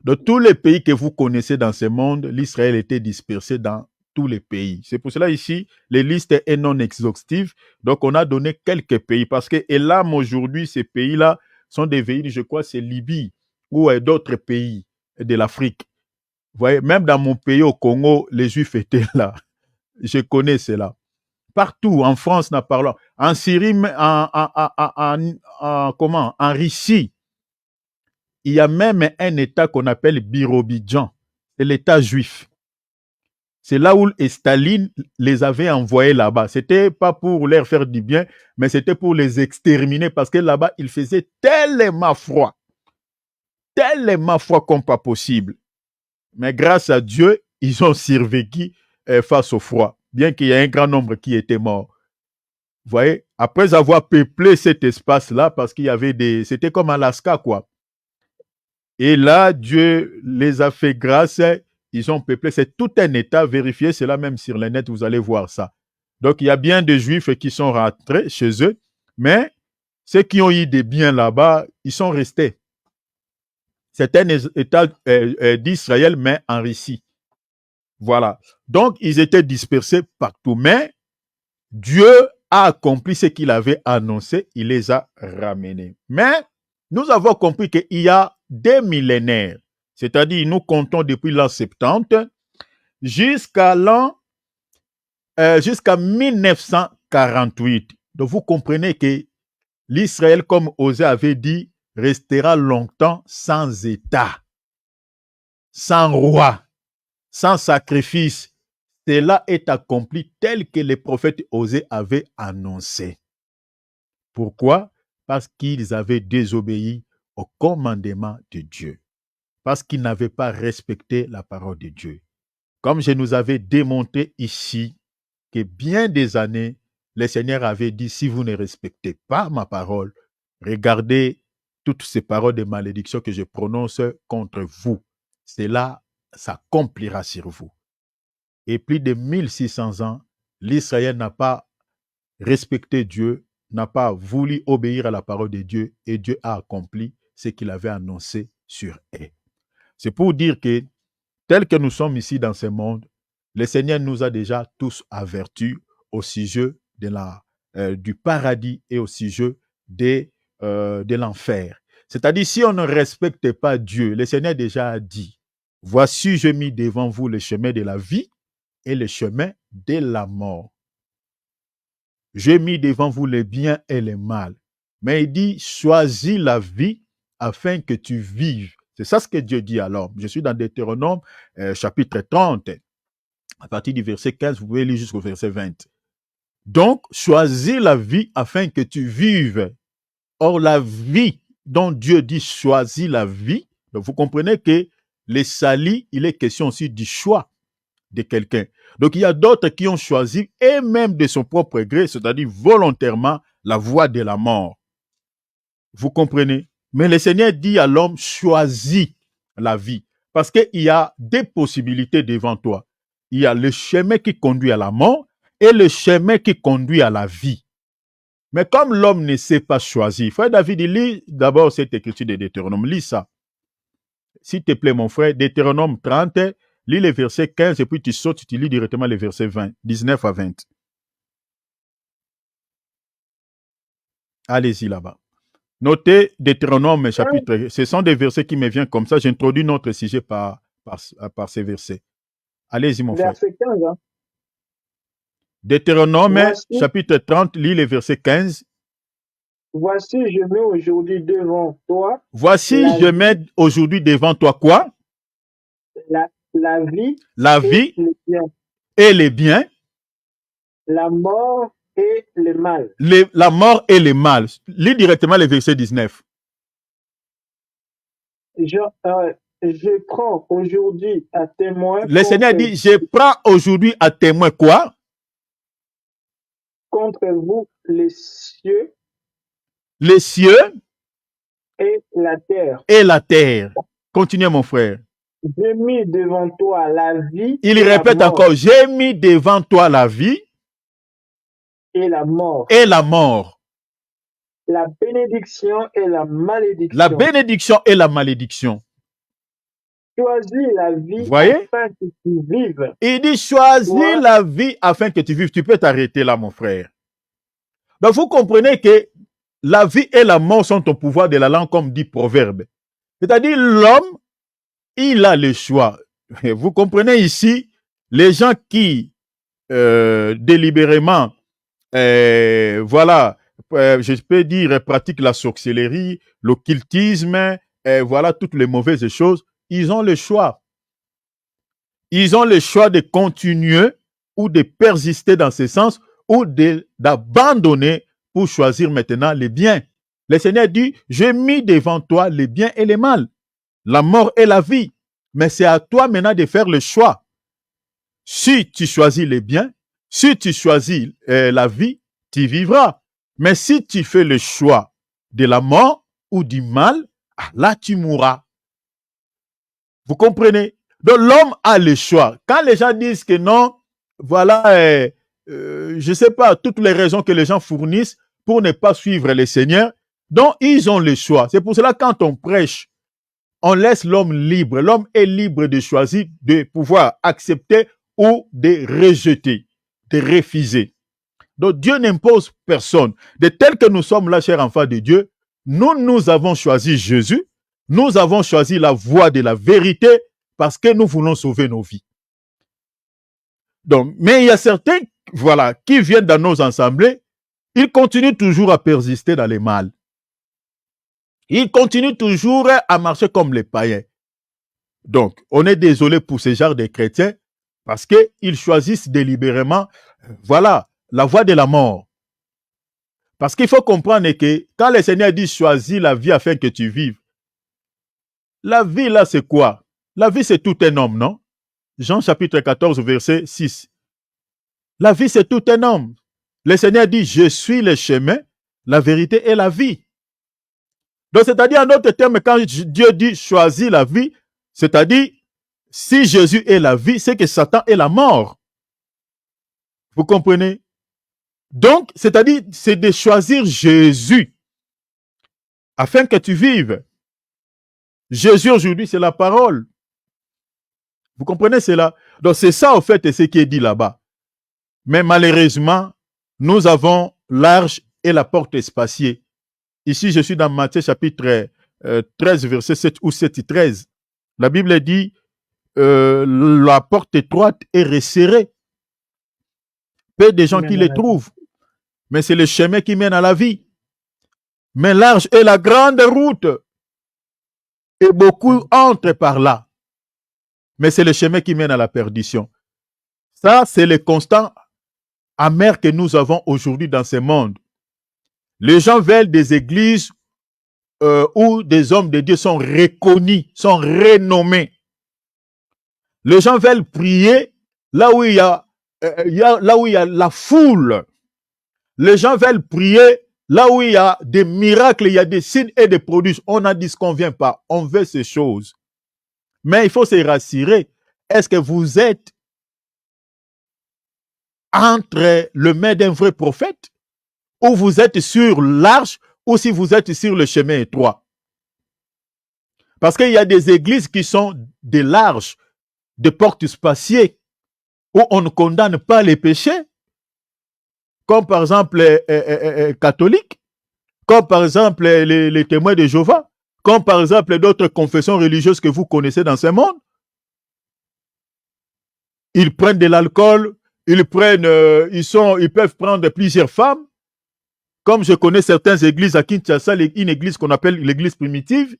De tous les pays que vous connaissez dans ce monde, l'Israël était dispersé dans tous les pays. C'est pour cela ici, les listes est non exhaustive. Donc, on a donné quelques pays parce que Elam, aujourd'hui, ces pays-là sont des pays, je crois, c'est Libye ou d'autres pays de l'Afrique. Vous voyez, même dans mon pays, au Congo, les Juifs étaient là. Je connais cela. Partout, en France, nous parlons. En Syrie, comment? En Russie, il y a même un État qu'on appelle Birobidjan. C'est l'État juif. C'est là où Staline les avait envoyés là-bas. C'était pas pour leur faire du bien, mais c'était pour les exterminer parce que là-bas, il faisait tellement froid comme pas possible. Mais grâce à Dieu, ils ont survécu face au froid, bien qu'il y ait un grand nombre qui étaient morts. Vous voyez, après avoir peuplé cet espace-là, parce qu'il y avait des... C'était comme Alaska, quoi. Et là, Dieu les a fait grâce, ils ont peuplé. C'est tout un État, vérifiez cela même sur le net, vous allez voir ça. Donc, il y a bien des Juifs qui sont rentrés chez eux, mais ceux qui ont eu des biens là-bas, ils sont restés. C'est un État d'Israël, mais en Russie. Voilà. Donc, ils étaient dispersés partout. Mais Dieu a accompli ce qu'il avait annoncé. Il les a ramenés. Mais nous avons compris qu'il y a des millénaires. C'est-à-dire, nous comptons depuis l'an 70 jusqu'à 1948. Donc, vous comprenez que l'Israël, comme Osée avait dit, restera longtemps sans État, sans roi, sans sacrifice. Cela est accompli tel que les prophètes Osée avaient annoncé. Pourquoi? Parce qu'ils avaient désobéi au commandement de Dieu. Parce qu'ils n'avaient pas respecté la parole de Dieu. Comme je nous avais démontré ici que bien des années, le Seigneur avait dit, si vous ne respectez pas ma parole, regardez toutes ces paroles de malédiction que je prononce contre vous. Cela s'accomplira sur vous. Et plus de 1600 ans, l'Israël n'a pas respecté Dieu, n'a pas voulu obéir à la parole de Dieu et Dieu a accompli ce qu'il avait annoncé sur eux. C'est pour dire que, tel que nous sommes ici dans ce monde, Le Seigneur nous a déjà tous avertis au sujet du paradis et au sujet de l'enfer. C'est-à-dire, si on ne respecte pas Dieu, le Seigneur déjà a dit, voici, je mis devant vous le chemin de la vie et le chemin de la mort. J'ai mis devant vous le bien et le mal. Mais il dit, choisis la vie afin que tu vives. C'est ça ce que Dieu dit à l'homme. Je suis dans Deutéronome, chapitre 30. À partir du verset 15, vous pouvez lire jusqu'au verset 20. Donc, choisis la vie afin que tu vives. Or, la vie dont Dieu dit choisis la vie, donc vous comprenez que les salis, il est question aussi du choix de quelqu'un. Donc, il y a d'autres qui ont choisi, et même de son propre gré, c'est-à-dire volontairement, la voie de la mort. Vous comprenez? Mais le Seigneur dit à l'homme, choisis la vie. Parce qu'il y a des possibilités devant toi. Il y a le chemin qui conduit à la mort et le chemin qui conduit à la vie. Mais comme l'homme ne sait pas choisir, frère David, lit d'abord cette écriture de Deutéronome. Lis ça. S'il te plaît, mon frère, Deutéronome 30, lis les versets 15 et puis tu sautes, tu lis directement les versets 20, 19 à 20. Allez-y là-bas. Notez Deutéronome chapitre, ce sont des versets qui me viennent comme ça. J'introduis notre sujet par ces versets. Allez-y, mon frère. Verset 15. Hein? Deutéronome chapitre 30, lis les versets 15. Voici, je mets aujourd'hui devant toi. Voici, je mets aujourd'hui devant toi quoi? La vie. La vie les biens. Et les biens. La mort et le mal. La mort et le mal. Lis directement les versets 19. Je prends aujourd'hui à témoin. Le Seigneur dit, je prends aujourd'hui à témoin quoi? Contre vous, les cieux. Les cieux. Et la terre. Et la terre. Continuez, mon frère. J'ai mis devant toi la vie. Il répète encore, j'ai mis devant toi la vie. Et la mort. Et la mort. La bénédiction et la malédiction. La bénédiction et la malédiction. Choisis la vie afin que tu vives. Il dit choisis la vie afin que tu vives. Tu peux t'arrêter là, mon frère. Donc, vous comprenez que la vie et la mort sont au pouvoir de la langue, comme dit Proverbe. C'est-à-dire, l'homme, il a le choix. Vous comprenez ici, les gens qui, délibérément, je peux dire, pratiquent la sorcellerie, l'occultisme, voilà, toutes les mauvaises choses, ils ont le choix. Ils ont le choix de continuer ou de persister dans ce sens ou d'abandonner pour choisir maintenant les biens. Le Seigneur dit, j'ai mis devant toi les biens et les mal, la mort et la vie. Mais c'est à toi maintenant de faire le choix. Si tu choisis les biens, si tu choisis la vie, tu vivras. Mais si tu fais le choix de la mort ou du mal, là tu mourras. Vous comprenez? Donc l'homme a le choix. Quand les gens disent que non, voilà, je ne sais pas, toutes les raisons que les gens fournissent pour ne pas suivre le Seigneur, donc ils ont le choix. C'est pour cela que quand on prêche, on laisse l'homme libre. L'homme est libre de choisir, de pouvoir accepter ou de rejeter, de refuser. Donc Dieu n'impose personne. De tel que nous sommes là, chers enfants de Dieu, nous avons choisi Jésus. Nous avons choisi la voie de la vérité parce que nous voulons sauver nos vies. Donc, mais il y a certains, voilà, qui viennent dans nos assemblées, ils continuent toujours à persister dans les mal. Ils continuent toujours à marcher comme les païens. Donc, on est désolé pour ce genre de chrétiens parce qu'ils choisissent délibérément, voilà, la voie de la mort. Parce qu'il faut comprendre que quand le Seigneur dit choisis la vie afin que tu vives, la vie là c'est quoi? La vie c'est tout un homme, non? Jean chapitre 14 verset 6. La vie c'est tout un homme. Le Seigneur dit je suis le chemin, la vérité et la vie. Donc c'est-à-dire en d'autres termes, quand Dieu dit choisis la vie, c'est-à-dire si Jésus est la vie, c'est que Satan est la mort. Vous comprenez? Donc, c'est-à-dire, c'est de choisir Jésus afin que tu vives. Jésus aujourd'hui, c'est la parole. Vous comprenez cela? Donc c'est ça, en fait, ce qui est dit là-bas. Mais malheureusement, nous avons l'arche et la porte espacée. Ici, je suis dans Matthieu chapitre 13, verset 7 ou 7 et 13. La Bible dit, la porte étroite est resserrée. Peu de gens qui les trouvent. Mais c'est le chemin qui mène à la vie. Mais large est la grande route. Et beaucoup entrent par là. Mais c'est le chemin qui mène à la perdition. Ça, c'est le constat amer que nous avons aujourd'hui dans ce monde. Les gens veulent des églises où des hommes de Dieu sont reconnus, sont renommés. Les gens veulent prier là où il y a la foule. Les gens veulent prier là où il y a des miracles, il y a des signes et des prodiges. On a dit ce qu'on ne vient pas. On veut ces choses. Mais il faut se rassurer. Est-ce que vous êtes entre le mains d'un vrai prophète, ou vous êtes sur l'arche, ou si vous êtes sur le chemin étroit? Parce qu'il y a des églises qui sont des larges, des portes spaciées, où on ne condamne pas les péchés, comme par exemple les catholiques, comme par exemple les témoins de Jéhovah, comme par exemple d'autres confessions religieuses que vous connaissez dans ce monde. Ils prennent de l'alcool, ils peuvent prendre plusieurs femmes. Comme je connais certaines églises à Kinshasa, une église qu'on appelle l'église primitive,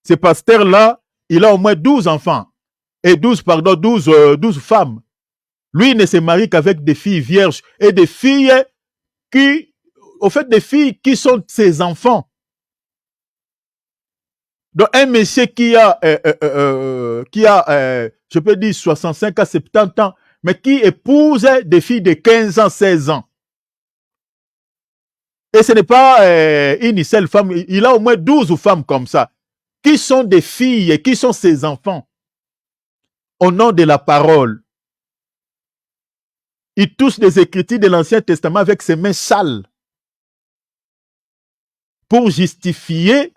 ce pasteur-là, il a au moins 12 enfants. Et 12 femmes. Lui, il ne se marie qu'avec des filles vierges et des filles des filles qui sont ses enfants. Donc, un monsieur qui a, je peux dire 65 à 70 ans, mais qui épouse des filles de 15 ans, 16 ans. Et ce n'est pas une seule femme, il a au moins 12 femmes comme ça, qui sont des filles, qui sont ses enfants. Au nom de la parole. Il touche les Écritures de l'Ancien Testament avec ses mains sales pour justifier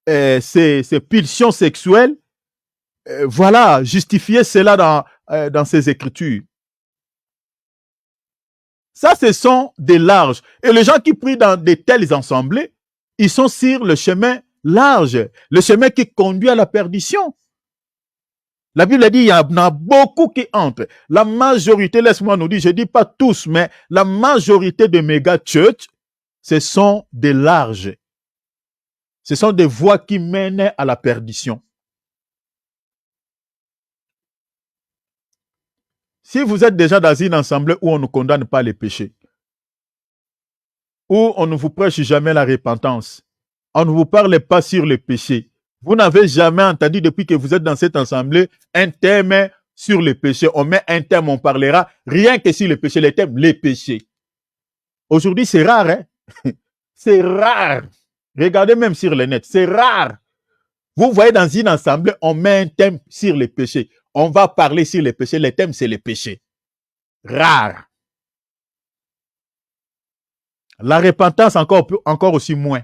ses pulsions sexuelles. Voilà, justifier cela dans ces Écritures. Ça, ce sont des larges. Et les gens qui prient dans de telles assemblées, ils sont sur le chemin large, le chemin qui conduit à la perdition. La Bible dit, il y en a beaucoup qui entrent. La majorité, laisse-moi nous dire, je ne dis pas tous, mais la majorité de méga church, ce sont des larges. Ce sont des voies qui mènent à la perdition. Si vous êtes déjà dans une assemblée où on ne condamne pas les péchés, où on ne vous prêche jamais la repentance, on ne vous parle pas sur les péchés, vous n'avez jamais entendu depuis que vous êtes dans cette assemblée un thème sur les péchés. On met un thème, on parlera rien que sur les péchés, les thèmes, les péchés. Aujourd'hui, c'est rare, hein? C'est rare. Regardez même sur le net, c'est rare. Vous voyez dans une assemblée, on met un thème sur les péchés. On va parler sur les péchés. Le thème, c'est les péchés. Rare. La repentance, encore aussi moins.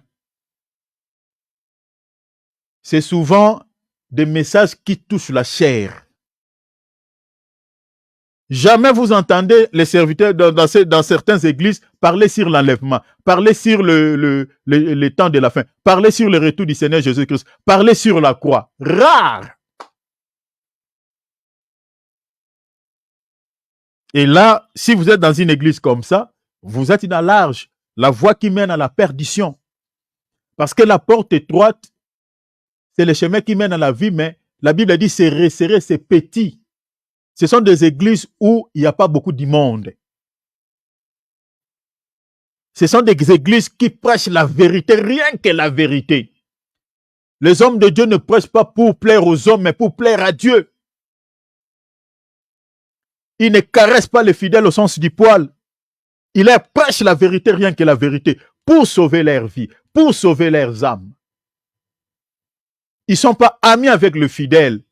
C'est souvent des messages qui touchent la chair. Jamais vous entendez les serviteurs dans certaines églises parler sur l'enlèvement, parler sur le temps de la fin, parler sur le retour du Seigneur Jésus-Christ, parler sur la croix. Rare. Et là, si vous êtes dans une église comme ça, vous êtes dans l'arche, la voie qui mène à la perdition. Parce que la porte étroite, c'est le chemin qui mène à la vie, mais la Bible dit c'est resserré, c'est petit. Ce sont des églises où il n'y a pas beaucoup de monde. Ce sont des églises qui prêchent la vérité, rien que la vérité. Les hommes de Dieu ne prêchent pas pour plaire aux hommes, mais pour plaire à Dieu. Ils ne caressent pas les fidèles au sens du poil. Ils leur prêchent la vérité, rien que la vérité, pour sauver leur vie, pour sauver leurs âmes. Ils ne sont pas amis avec le fidèle.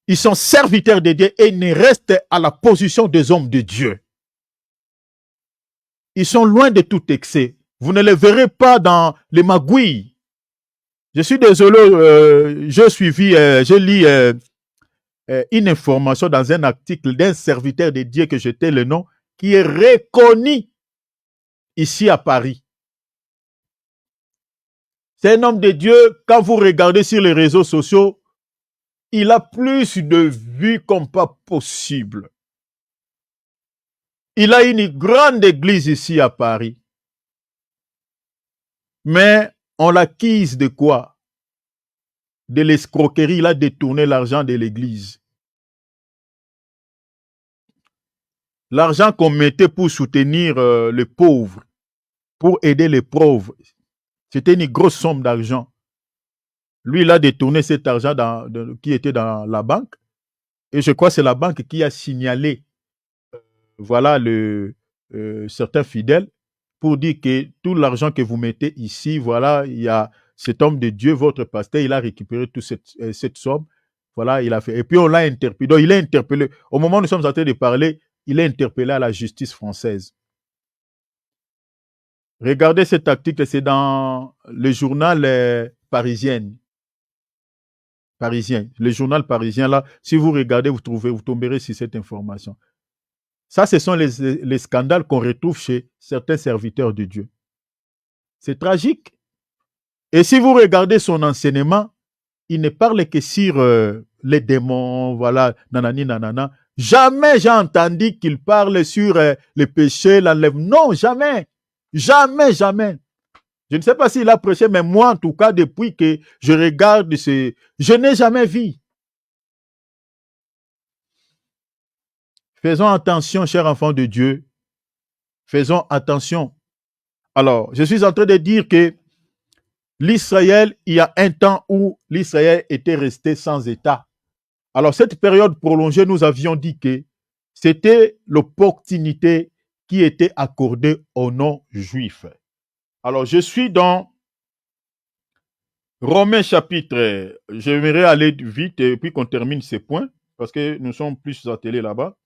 Ils sont serviteurs de Dieu et ils ne restent à la position des hommes de Dieu. Ils sont loin de tout excès. Vous ne les verrez pas dans les magouilles. Je suis désolé, je lis une information dans un article d'un serviteur de Dieu que j'étais le nom, qui est reconnu ici à Paris. C'est un homme de Dieu, quand vous regardez sur les réseaux sociaux, il a plus de vues comme pas possible. Il a une grande église ici à Paris. Mais on l'acquise de quoi? De l'escroquerie. Il a détourné l'argent de l'église. L'argent qu'on mettait pour soutenir les pauvres, pour aider les pauvres, c'était une grosse somme d'argent. Lui, il a détourné cet argent qui était dans la banque. Et je crois que c'est la banque qui a signalé voilà certains fidèles pour dire que tout l'argent que vous mettez ici, voilà, il y a cet homme de Dieu, votre pasteur, il a récupéré toute cette somme. Voilà, il a fait. Et puis on l'a interpellé. Donc il est interpellé. Au moment où nous sommes en train de parler, il est interpellé à la justice française. Regardez cet article, c'est dans le journal parisien. Le journal parisien, là, si vous regardez, vous tomberez sur cette information. Ça, ce sont les scandales qu'on retrouve chez certains serviteurs de Dieu. C'est tragique. Et si vous regardez son enseignement, il ne parle que sur les démons, voilà, nanani, nanana. Jamais j'ai entendu qu'il parle sur les péchés, l'enlèvement. Non, jamais. Jamais, jamais. Je ne sais pas s'il a prêché, mais moi, en tout cas, depuis que je regarde je n'ai jamais vu. Faisons attention, chers enfants de Dieu. Faisons attention. Alors, je suis en train de dire que l'Israël, il y a un temps où l'Israël était resté sans État. Alors, cette période prolongée, nous avions dit que c'était l'opportunité qui était accordée aux non-juifs. Alors, je suis dans Romains chapitre, j'aimerais aller vite et puis qu'on termine ces points, parce que nous sommes plus attelés là-bas.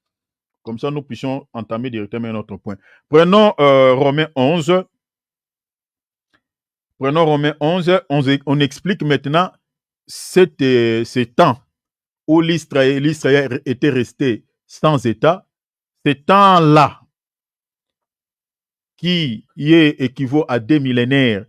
Comme ça, nous puissions entamer directement un autre point. Prenons Romains 11. Prenons Romains 11. On explique maintenant ces temps où l'Israël était resté sans État. Ces temps-là, qui équivaut à 2 millénaires,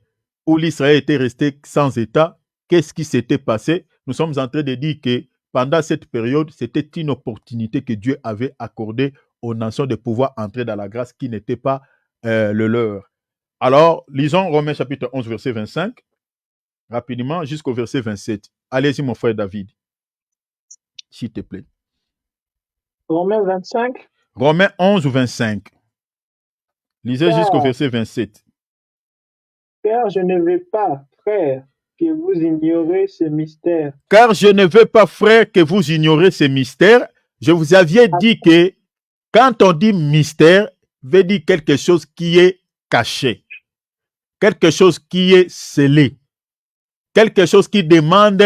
où l'Israël était resté sans État, qu'est-ce qui s'était passé? Nous sommes en train de dire que pendant cette période, c'était une opportunité que Dieu avait accordée aux nations de pouvoir entrer dans la grâce qui n'était pas le leur. Alors, lisons Romains chapitre 11, verset 25, rapidement, jusqu'au verset 27. Allez-y, mon frère David, s'il te plaît. Romains 25. Romains 11, 25. Lisez jusqu'au verset 27. Car je ne veux pas, frère, que vous ignorez ce mystère. Car je ne veux pas, frère, que vous ignorez ce mystère. Je vous avais dit que quand on dit mystère, veut dire quelque chose qui est caché, quelque chose qui est scellé, quelque chose qui demande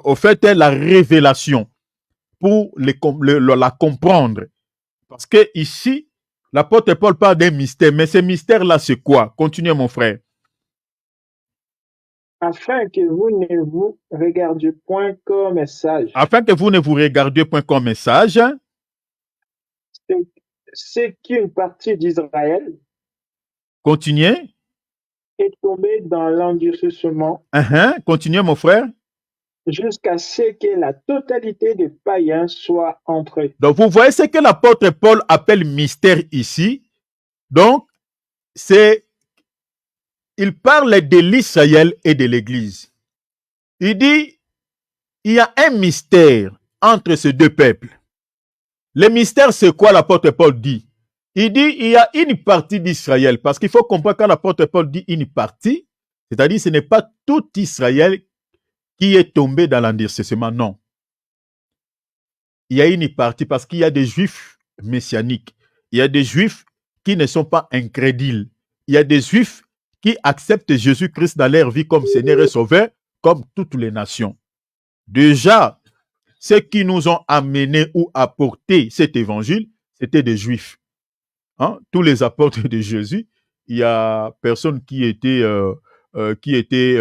au fait la révélation pour la comprendre. Parce que ici, l'apôtre Paul parle d'un mystère, mais ce mystère-là, c'est quoi? Continuez, mon frère. Afin que vous ne vous regardiez point comme un sage. Afin que vous ne vous regardiez point comme un sage. C'est qu'une partie d'Israël. Continuez. Est tombée dans l'endurcissement. Continuez, mon frère. Jusqu'à ce que la totalité des païens soit entrée. Donc, vous voyez ce que l'apôtre Paul appelle mystère ici. Donc, il parle de l'Israël et de l'Église. Il dit, il y a un mystère entre ces deux peuples. Le mystère, c'est quoi l'apôtre Paul dit? Il dit, il y a une partie d'Israël, parce qu'il faut comprendre quand l'apôtre Paul dit une partie, c'est-à-dire ce n'est pas tout Israël qui est tombé dans l'endurcissement, non. Il y a une partie parce qu'il y a des juifs messianiques, il y a des juifs qui ne sont pas incrédules, il y a des juifs qui acceptent Jésus-Christ dans leur vie comme Seigneur et Sauveur, comme toutes les nations. Déjà, ceux qui nous ont amenés ou apporté cet évangile, c'était des juifs. Tous les apôtres de Jésus, il y a personne qui était qui étaient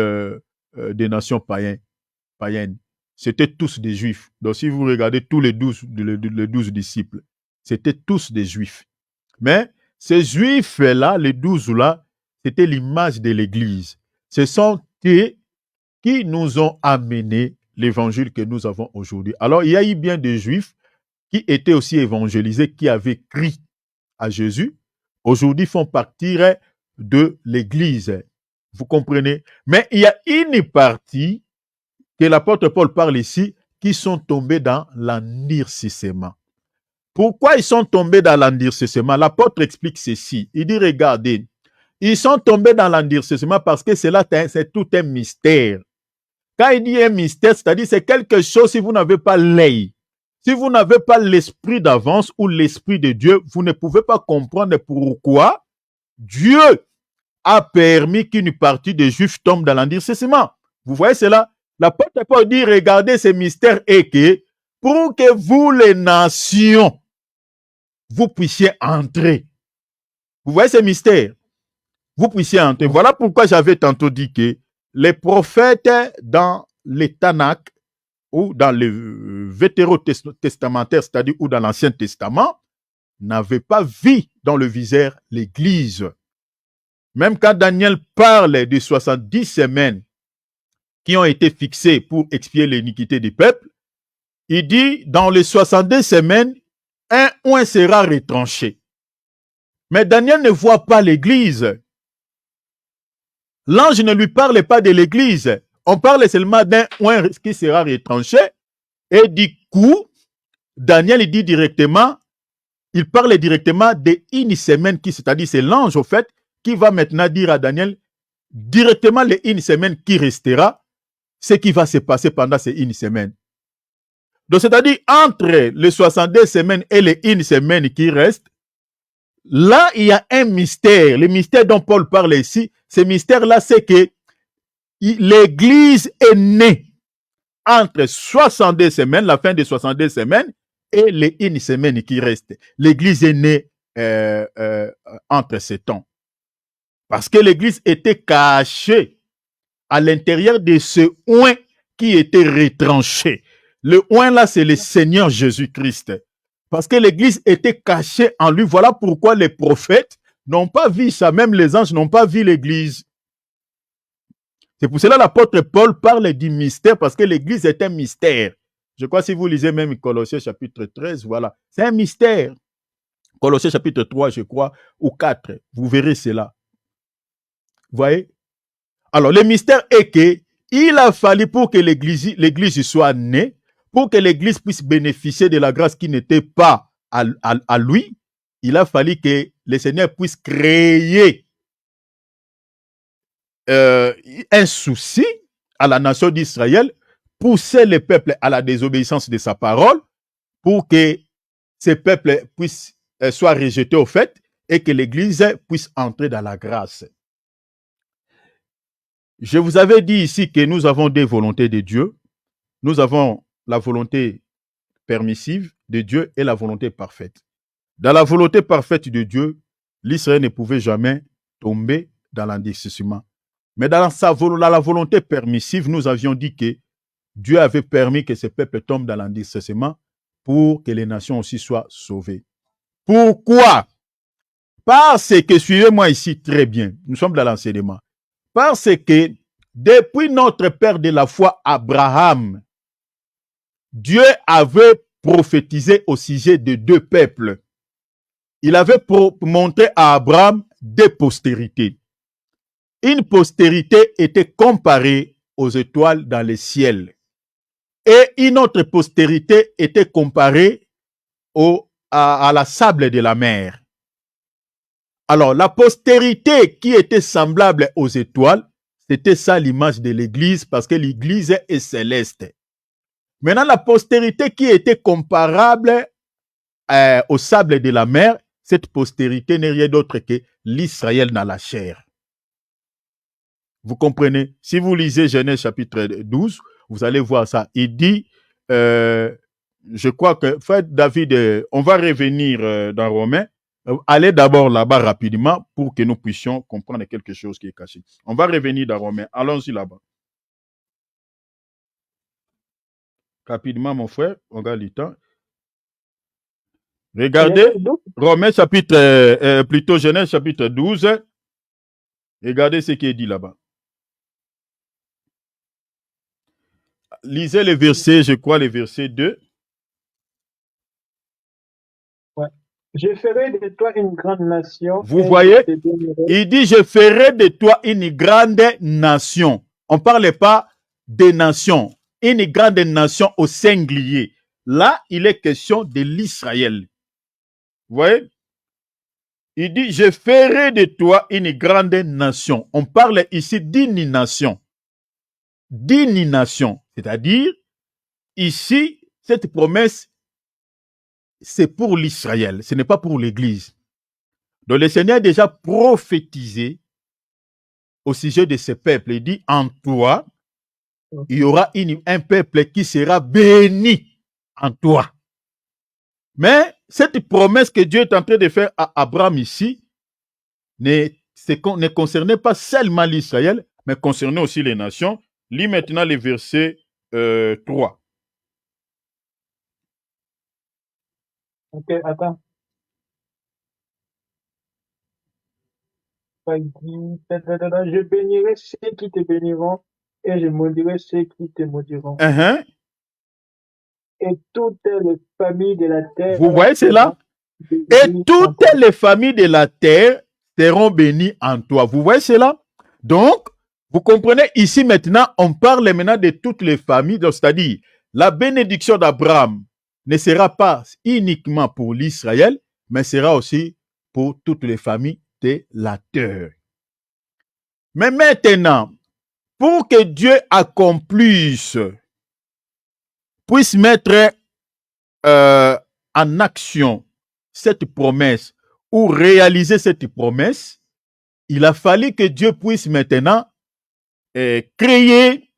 des nations païennes. C'étaient tous des juifs. Donc si vous regardez tous les 12 disciples, c'était tous des juifs. Mais ces juifs-là, les 12-là, c'était l'image de l'Église. Ce sont eux qui nous ont amené l'évangile que nous avons aujourd'hui. Alors, il y a eu bien des juifs qui étaient aussi évangélisés, qui avaient crié à Jésus, aujourd'hui font partie de l'Église. Vous comprenez? Mais il y a une partie que l'apôtre Paul parle ici qui sont tombés dans l'endurcissement. Pourquoi ils sont tombés dans l'endurcissement? L'apôtre explique ceci. Il dit, regardez, ils sont tombés dans l'endurcissement parce que c'est tout un mystère. Quand il dit un mystère, c'est-à-dire c'est quelque chose, si vous n'avez pas l'œil, si vous n'avez pas l'esprit d'avance ou l'esprit de Dieu, vous ne pouvez pas comprendre pourquoi Dieu a permis qu'une partie des Juifs tombe dans l'endurcissement. Vous voyez cela? L'apôtre Paul dit, regardez ce mystère et que pour que vous, les nations, vous puissiez entrer. Vous voyez ce mystère? Vous puissiez entrer. Voilà pourquoi j'avais tantôt dit que les prophètes dans les Tanakh ou dans le Vétérotestamentaire, c'est-à-dire ou dans l'Ancien Testament, n'avaient pas vu dans le viseur l'Église. Même quand Daniel parle des 70 semaines qui ont été fixées pour expier l'iniquité du peuple, il dit, dans les 62 semaines, un oint sera retranché. Mais Daniel ne voit pas l'Église. L'ange ne lui parle pas de l'Église. On parle seulement d'un oint qui sera retranché. Et du coup, Daniel il dit directement, il parle directement d'une semaine qui, c'est-à-dire c'est l'ange au fait, qui va maintenant dire à Daniel directement les une semaine qui restera, ce qui va se passer pendant ces une semaine. Donc c'est-à-dire entre les 62 semaines et les une semaine qui restent, là il y a un mystère. Le mystère dont Paul parle ici, ce mystère-là, c'est que l'Église est née entre 62 semaines, la fin des 62 semaines, et les une semaine qui restent. L'Église est née entre ces temps. Parce que l'Église était cachée à l'intérieur de ce oint qui était retranché. Le oint là, c'est le Seigneur Jésus-Christ. Parce que l'Église était cachée en lui. Voilà pourquoi les prophètes n'ont pas vu ça. Même les anges n'ont pas vu l'Église. C'est pour cela que l'apôtre Paul parle du mystère, parce que l'Église est un mystère. Je crois que si vous lisez même Colossiens chapitre 13, voilà. C'est un mystère. Colossiens chapitre 3, je crois, ou 4. Vous verrez cela. Vous voyez? Alors, le mystère est que il a fallu pour que l'Église soit née, pour que l'Église puisse bénéficier de la grâce qui n'était pas à lui, il a fallu que le Seigneur puisse créer un souci à la nation d'Israël, pousser le peuple à la désobéissance de sa parole, pour que ces peuples puissent soient rejetés au fait et que l'Église puisse entrer dans la grâce. Je vous avais dit ici que nous avons des volontés de Dieu. Nous avons la volonté permissive de Dieu et la volonté parfaite. Dans la volonté parfaite de Dieu, l'Israël ne pouvait jamais tomber dans l'endurcissement. Mais dans la volonté permissive, nous avions dit que Dieu avait permis que ce peuple tombe dans l'endurcissement pour que les nations aussi soient sauvées. Pourquoi? Parce que, suivez-moi ici très bien, nous sommes dans l'enseignement. Parce que depuis notre père de la foi, Abraham, Dieu avait prophétisé au sujet de deux peuples. Il avait montré à Abraham deux postérités. Une postérité était comparée aux étoiles dans le ciel. Et une autre postérité était comparée à la sable de la mer. Alors, la postérité qui était semblable aux étoiles, c'était ça l'image de l'Église, parce que l'Église est céleste. Maintenant, la postérité qui était comparable au sable de la mer, cette postérité n'est rien d'autre que l'Israël dans la chair. Vous comprenez? Si vous lisez Genèse chapitre 12, vous allez voir ça. Il dit, je crois que, David, on va revenir dans Romains, Allez d'abord là-bas rapidement pour que nous puissions comprendre quelque chose qui est caché. On va revenir dans Romains. Allons-y là-bas. Rapidement, mon frère, on regarde le temps. Regardez Romains chapitre, plutôt Genèse chapitre 12. Regardez ce qui est dit là-bas. Lisez les versets, je crois, les versets 2. Ouais. Je ferai de toi une grande nation. Vous voyez, il dit, je ferai de toi une grande nation. On ne parlait pas des nations, une grande nation au singulier. Là, il est question de l'Israël. Vous voyez? Il dit, je ferai de toi une grande nation. On parle ici d'une nation. D'une nation. C'est-à-dire, ici, cette promesse, c'est pour l'Israël. Ce n'est pas pour l'Église. Donc, le Seigneur a déjà prophétisé au sujet de ce peuple. Il dit, en toi, il y aura un peuple qui sera béni en toi. Mais cette promesse que Dieu est en train de faire à Abraham ici ne concernait pas seulement l'Israël, mais concernait aussi les nations. Lis maintenant le verset 3. Ok, attends. Je bénirai ceux qui te béniront et je maudirai ceux qui te maudiront. Et toutes les familles de la terre. Vous voyez cela? Et toutes les familles de la terre seront bénies en toi. Vous voyez cela? Donc, vous comprenez, ici maintenant, on parle maintenant de toutes les familles, c'est-à-dire la bénédiction d'Abraham ne sera pas uniquement pour l'Israël, mais sera aussi pour toutes les familles de la terre. Mais maintenant, pour que Dieu accomplisse, puisse mettre en action cette promesse ou réaliser cette promesse, il a fallu que Dieu puisse maintenant créer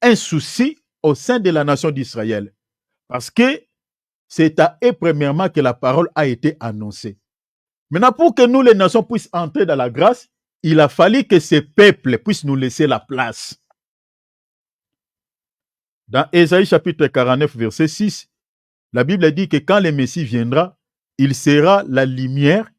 un souci au sein de la nation d'Israël. Parce que c'est à eux premièrement que la parole a été annoncée. Maintenant, pour que nous, les nations, puissions entrer dans la grâce, il a fallu que ces peuples puissent nous laisser la place. Dans Ésaïe chapitre 49, verset 6, la Bible dit que quand le Messie viendra, il sera la lumière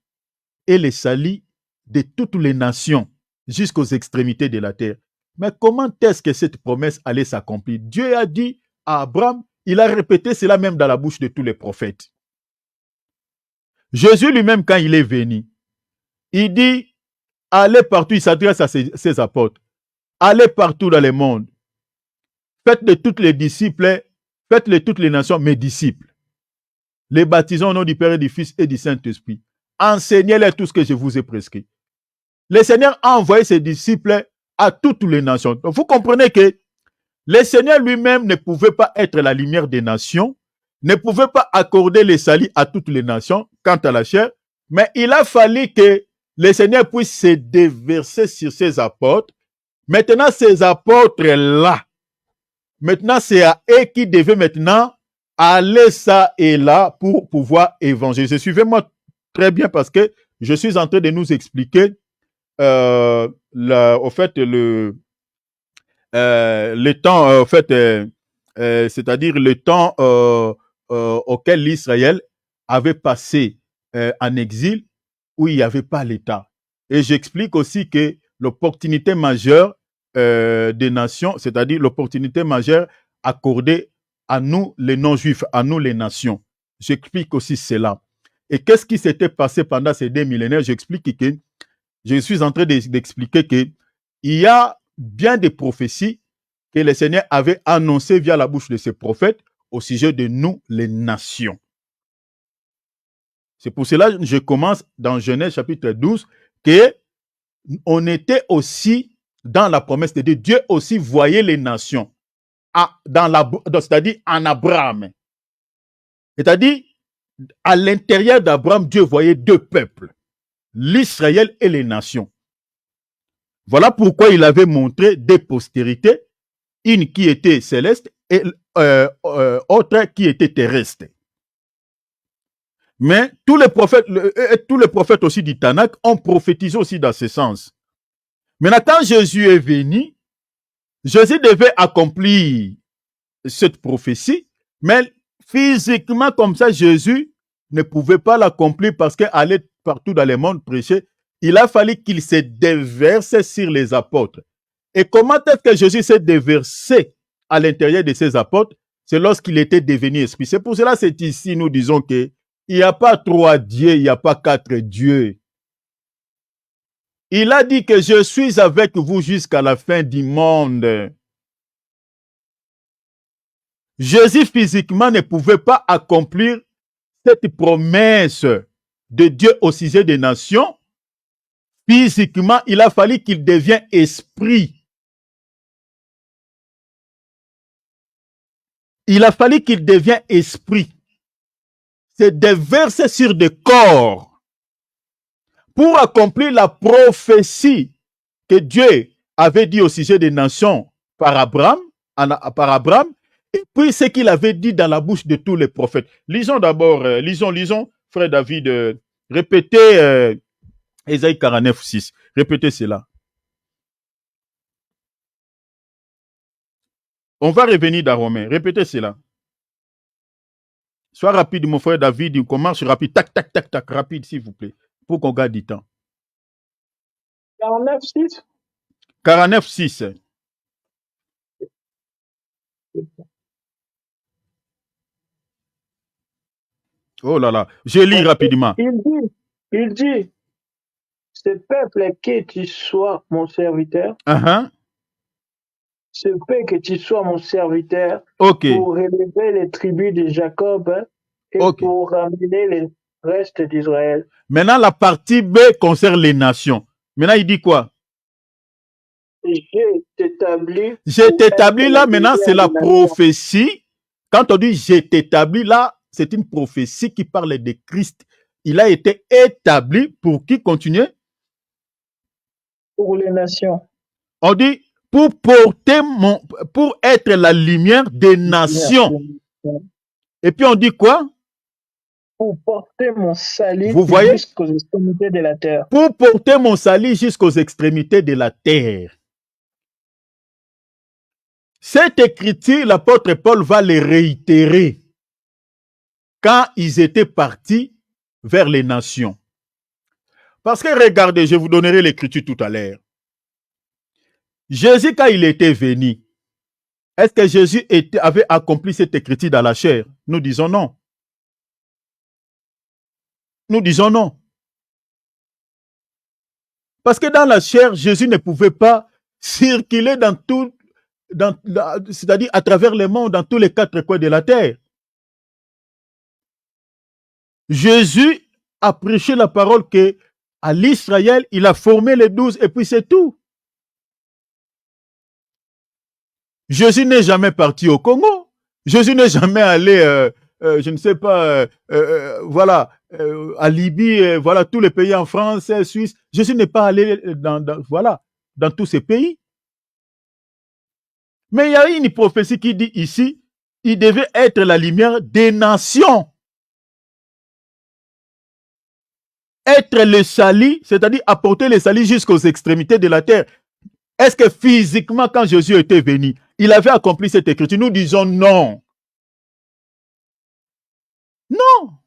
et le salut de toutes les nations jusqu'aux extrémités de la terre. Mais comment est-ce que cette promesse allait s'accomplir? Dieu a dit à Abraham, il a répété cela même dans la bouche de tous les prophètes. Jésus lui-même, quand il est venu, il dit, allez partout, il s'adresse à ses apôtres, allez partout dans le monde, faites de toutes les disciples, faites de toutes les nations mes disciples. Les baptisons au nom du Père et du Fils et du Saint-Esprit. Enseignez-les tout ce que je vous ai prescrit. Le Seigneur a envoyé ses disciples à toutes les nations. Donc vous comprenez que le Seigneur lui-même ne pouvait pas être la lumière des nations, ne pouvait pas accorder le salut à toutes les nations quant à la chair, mais il a fallu que le Seigneur puisse se déverser sur ses apôtres. Maintenant, ces apôtres-là, maintenant, c'est à eux qui devaient maintenant aller ça et là pour pouvoir évangéliser. Suivez-moi très bien parce que je suis en train de nous expliquer au fait le temps, c'est-à-dire le temps auquel l'Israël avait passé en exil où il n'y avait pas l'État. Et j'explique aussi que l'opportunité majeure des nations, c'est-à-dire l'opportunité majeure accordée à nous les non-juifs, à nous les nations. J'explique aussi cela. Et qu'est-ce qui s'était passé pendant ces 2 millénaires? J'explique que je suis en train d'expliquer qu'il y a bien des prophéties que le Seigneur avait annoncées via la bouche de ses prophètes au sujet de nous, les nations. C'est pour cela que je commence dans Genèse chapitre 12, qu'on était aussi dans la promesse de Dieu. Dieu aussi voyait les nations, c'est-à-dire en Abraham. C'est-à-dire, à l'intérieur d'Abraham, Dieu voyait 2 peuples, l'Israël et les nations. Voilà pourquoi il avait montré 2 postérités, une qui était céleste et autre qui était terrestre. Mais tous les prophètes aussi du Tanakh ont prophétisé aussi dans ce sens. Maintenant, quand Jésus est venu, Jésus devait accomplir cette prophétie, mais physiquement comme ça, Jésus ne pouvait pas l'accomplir parce qu'il allait partout dans le monde prêcher. Il a fallu qu'il se déverse sur les apôtres. Et comment est-ce que Jésus s'est déversé à l'intérieur de ses apôtres? C'est lorsqu'il était devenu esprit. C'est pour cela, c'est ici, nous disons que il n'y a pas 3 dieux, il n'y a pas 4 dieux. Il a dit que je suis avec vous jusqu'à la fin du monde. Jésus physiquement ne pouvait pas accomplir cette promesse de Dieu au sujet des nations. Physiquement, il a fallu qu'il devienne esprit. Il a fallu qu'il devienne esprit. C'est déverser sur des corps pour accomplir la prophétie que Dieu avait dit au sujet des nations par Abraham, et puis ce qu'il avait dit dans la bouche de tous les prophètes. Lisons d'abord, lisons, frère David, répétez Ésaïe 49, 6. Répétez cela. On va revenir dans Romains. Répétez cela. Sois rapide, mon frère David. On commence rapide. Tac, tac, tac, tac. Rapide, s'il vous plaît. Pour qu'on garde du temps. 49, 6. 49, 6. Oh là là. Je lis rapidement. Il dit, ce peuple que tu sois mon serviteur, ce peuple que tu sois mon serviteur, pour relever les tribus de Jacob et pour ramener les restes d'Israël. Maintenant, la partie B concerne les nations. Maintenant, il dit quoi? Je t'établis là, maintenant, c'est la prophétie. Quand on dit je t'établis là, c'est une prophétie qui parle de Christ. Il a été établi pour qui continuer? Pour les nations. On dit pour être la lumière des nations. Et puis on dit quoi? Pour porter mon salut jusqu'aux extrémités de la terre. Pour porter mon salut jusqu'aux extrémités de la terre. Cette écriture, l'apôtre Paul va les réitérer quand ils étaient partis vers les nations. Parce que regardez, je vous donnerai l'écriture tout à l'heure. Jésus, quand il était venu, est-ce que Jésus avait accompli cette écriture dans la chair? Nous disons non. Nous disons non. Parce que dans la chair, Jésus ne pouvait pas circuler dans tout, c'est-à-dire à travers le monde, dans tous les 4 coins de la terre. Jésus a prêché la parole que à l'Israël, il a formé les 12 et puis c'est tout. Jésus n'est jamais parti au Congo. Jésus n'est jamais allé, je ne sais pas, voilà, à Libye, voilà, tous les pays en France, Suisse. Jésus n'est pas allé dans tous ces pays. Mais il y a une prophétie qui dit ici, il devait être la lumière des nations. Être le salut, c'est-à-dire apporter le salut jusqu'aux extrémités de la terre. Est-ce que physiquement, quand Jésus était venu, il avait accompli cette écriture? Nous disons non. Non.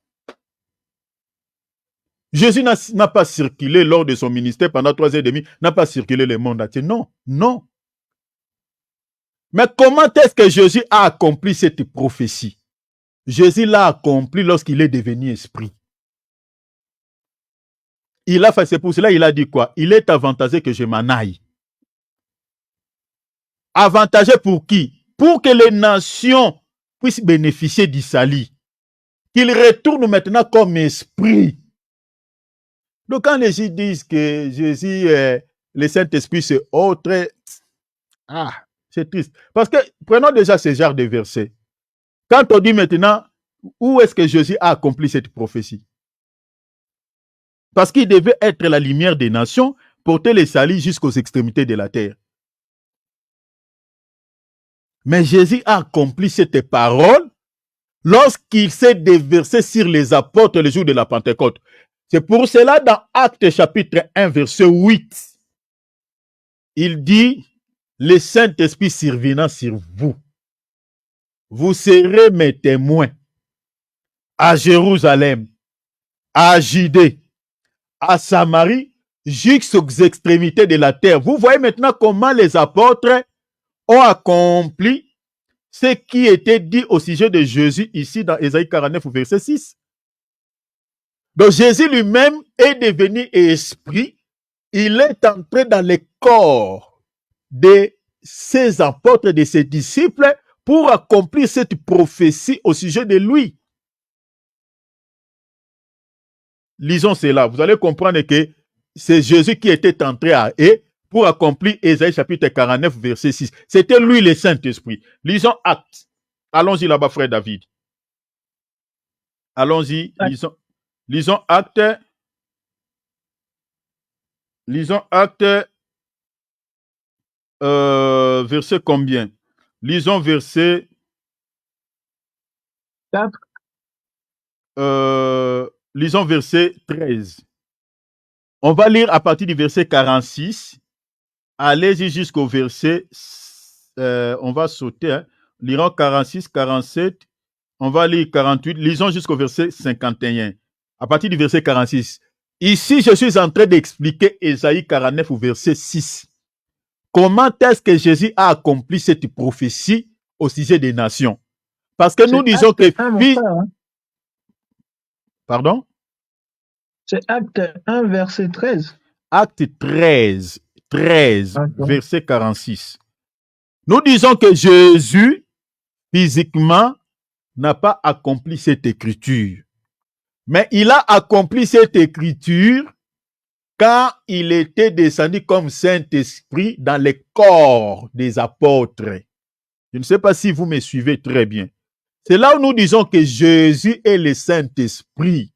Jésus n'a pas circulé lors de son ministère pendant 3 ans et demi, n'a pas circulé le monde entier. Non, non. Mais comment est-ce que Jésus a accompli cette prophétie? Jésus l'a accompli lorsqu'il est devenu esprit. Il a fait, c'est pour cela il a dit quoi? Il est avantagé que je m'en aille. Avantagé pour qui? Pour que les nations puissent bénéficier du salut. Qu'il retourne maintenant comme esprit. Donc quand les gens disent que Jésus, le Saint-Esprit, c'est autre, c'est triste. Parce que prenons déjà ce genre de versets. Quand on dit maintenant, où est-ce que Jésus a accompli cette prophétie? Parce qu'il devait être la lumière des nations, porter les saluts jusqu'aux extrémités de la terre. Mais Jésus a accompli cette parole lorsqu'il s'est déversé sur les apôtres le jour de la Pentecôte. C'est pour cela, dans Actes chapitre 1, verset 8, il dit, le Saint-Esprit survenant sur vous, vous serez mes témoins à Jérusalem, à Judée, à Samarie, jusqu'aux extrémités de la terre. Vous voyez maintenant comment les apôtres ont accompli ce qui était dit au sujet de Jésus ici dans Ésaïe 49, verset 6. Donc Jésus lui-même est devenu esprit. Il est entré dans le corps de ses apôtres, de ses disciples, pour accomplir cette prophétie au sujet de lui. Lisons cela. Vous allez comprendre que c'est Jésus qui était entré à eux pour accomplir Ésaïe chapitre 49, verset 6. C'était lui le Saint-Esprit. Lisons Actes. Allons-y là-bas, frère David. Allons-y. Lisons Actes. Lisons Actes. Verset combien? Lisons verset 4. Lisons verset 13. On va lire à partir du verset 46. Allez-y jusqu'au verset... on va sauter. Hein. Lirons 46, 47. On va lire 48. Lisons jusqu'au verset 51. À partir du verset 46. Ici, je suis en train d'expliquer Ésaïe 49 au verset 6. Comment est-ce que Jésus a accompli cette prophétie au sujet des nations? Parce que nous disons que... Pardon? C'est Acte 1, verset 13. Acte 13, verset 46. Nous disons que Jésus, physiquement, n'a pas accompli cette écriture. Mais il a accompli cette écriture quand il était descendu comme Saint-Esprit dans les corps des apôtres. Je ne sais pas si vous me suivez très bien. C'est là où nous disons que Jésus est le Saint-Esprit.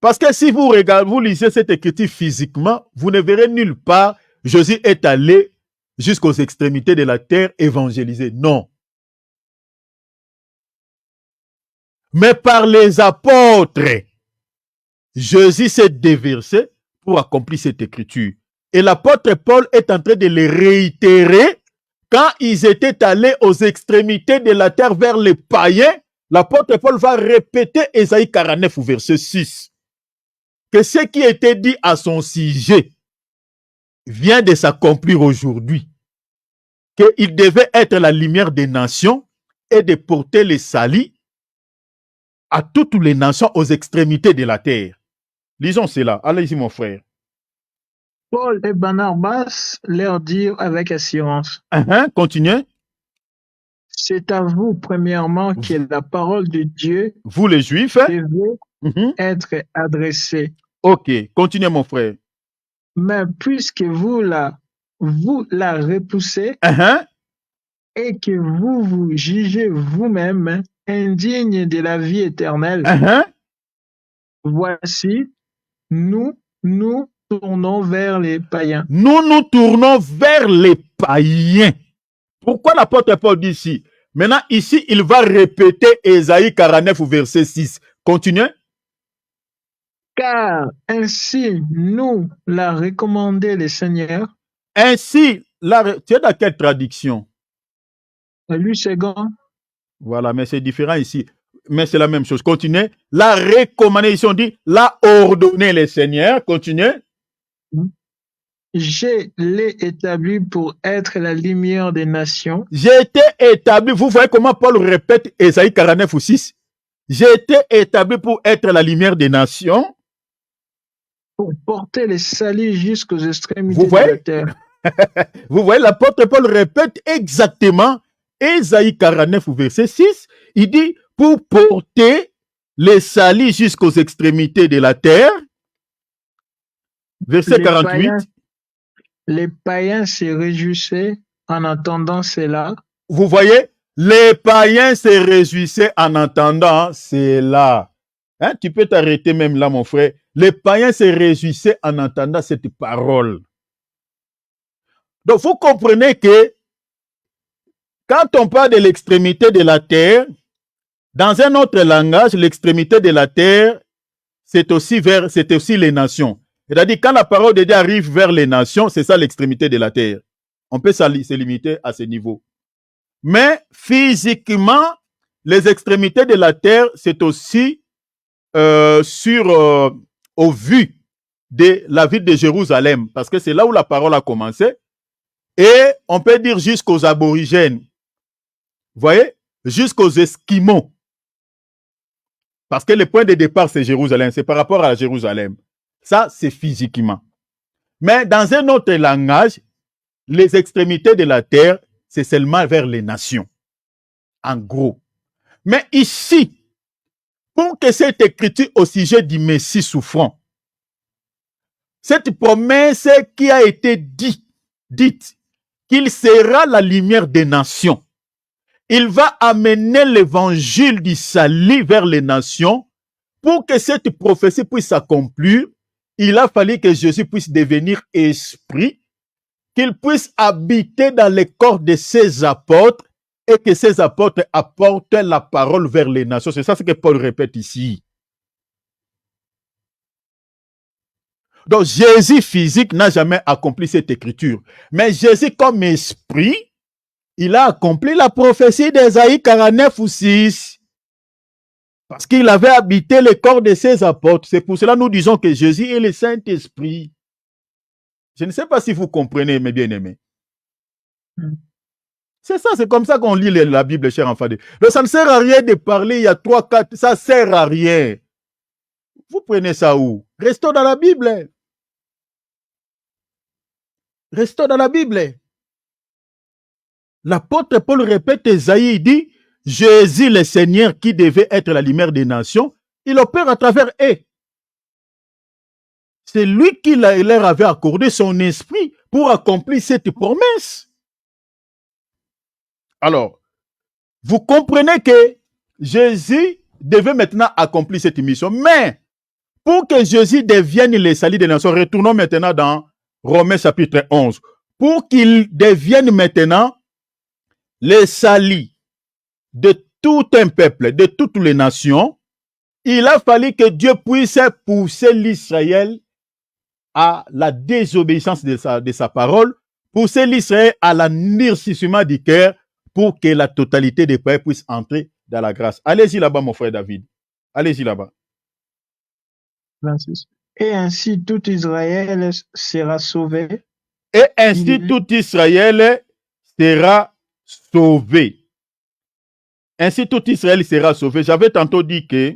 Parce que si vous regardez, vous lisez cette écriture physiquement, vous ne verrez nulle part Jésus est allé jusqu'aux extrémités de la terre évangéliser. Non. Mais par les apôtres, Jésus s'est déversé pour accomplir cette écriture. Et l'apôtre Paul est en train de le réitérer quand ils étaient allés aux extrémités de la terre vers les païens. L'apôtre Paul va répéter Ésaïe 49 au verset 6. Que ce qui était dit à son sujet vient de s'accomplir aujourd'hui. Qu'il devait être la lumière des nations et de porter le salut à toutes les nations aux extrémités de la terre. Lisons cela. Allez-y, mon frère. Paul et Barnabas leur dirent avec assurance. Continuez. C'est à vous, premièrement, que la parole de Dieu, vous les Juifs, devait être adressée. Ok, continuez, mon frère. Mais puisque vous la repoussez et que vous vous jugez vous-même indigne de la vie éternelle, voici, nous tournons vers les païens. Nous tournons vers les païens. Pourquoi l'apôtre Paul dit ici? Maintenant, ici, il va répéter Ésaïe 49 verset 6. Continuez. Car ainsi nous l'a recommandé le Seigneur. Ainsi, tu es dans quelle traduction? Lui second. Voilà, mais c'est différent ici. Mais c'est la même chose. Continuez. La recommandé, ici on dit, l'a ordonné le Seigneur. Continuez. Je l'ai établi pour être la lumière des nations. J'ai été établi. Vous voyez comment Paul répète Ésaïe 49 ou 6? J'ai été établi pour être la lumière des nations. Pour porter le salut jusqu'aux extrémités de la terre. Vous voyez, l'apôtre Paul répète exactement Ésaïe 49 ou verset 6. Il dit, pour porter le salut jusqu'aux extrémités de la terre. Verset 48. Les païens se réjouissaient en entendant cela. Vous voyez, les païens se réjouissaient en entendant cela. Hein, tu peux t'arrêter même là, mon frère. Les païens se réjouissaient en entendant cette parole. Donc, vous comprenez que quand on parle de l'extrémité de la terre, dans un autre langage, l'extrémité de la terre, c'est aussi les nations. C'est-à-dire, quand la parole de Dieu arrive vers les nations, c'est ça l'extrémité de la terre. On peut se limiter à ce niveau. Mais physiquement, les extrémités de la terre, c'est aussi au vu de la ville de Jérusalem, parce que c'est là où la parole a commencé, et on peut dire jusqu'aux aborigènes, vous voyez, jusqu'aux Esquimaux, parce que le point de départ c'est Jérusalem, c'est par rapport à Jérusalem, ça c'est physiquement. Mais dans un autre langage, les extrémités de la terre, c'est seulement vers les nations, en gros. Mais ici, pour que cette écriture au sujet du Messie souffrant, cette promesse qui a été dite qu'il sera la lumière des nations, il va amener l'évangile du salut vers les nations. Pour que cette prophétie puisse s'accomplir, il a fallu que Jésus puisse devenir esprit, qu'il puisse habiter dans les corps de ses apôtres et que ces apôtres apportent la parole vers les nations. C'est ça ce que Paul répète ici. Donc Jésus physique n'a jamais accompli cette écriture. Mais Jésus comme esprit, il a accompli la prophétie d'Ésaïe 49 ou 6. Parce qu'il avait habité le corps de ses apôtres. C'est pour cela que nous disons que Jésus est le Saint-Esprit. Je ne sais pas si vous comprenez, mes bien-aimés. C'est ça, c'est comme ça qu'on lit la Bible, cher enfant. Donc ça ne sert à rien de parler, il y a 3, 4, ça ne sert à rien. Vous prenez ça où? Restons dans la Bible. Restons dans la Bible. L'apôtre Paul répète, Ésaïe dit, Jésus le Seigneur qui devait être la lumière des nations, il opère à travers eux. C'est lui qui leur avait accordé son esprit pour accomplir cette promesse. Alors, vous comprenez que Jésus devait maintenant accomplir cette mission. Mais, pour que Jésus devienne le salut des nations, retournons maintenant dans Romains chapitre 11. Pour qu'il devienne maintenant le salut de tout un peuple, de toutes les nations, il a fallu que Dieu puisse pousser l'Israël à la désobéissance de sa parole, pousser l'Israël à l'endurcissement du cœur pour que la totalité des peuples puisse entrer dans la grâce. Allez-y là-bas, mon frère David. Allez-y là-bas. Et ainsi tout Israël sera sauvé. Et ainsi tout Israël sera sauvé. Ainsi tout Israël sera sauvé. J'avais tantôt dit que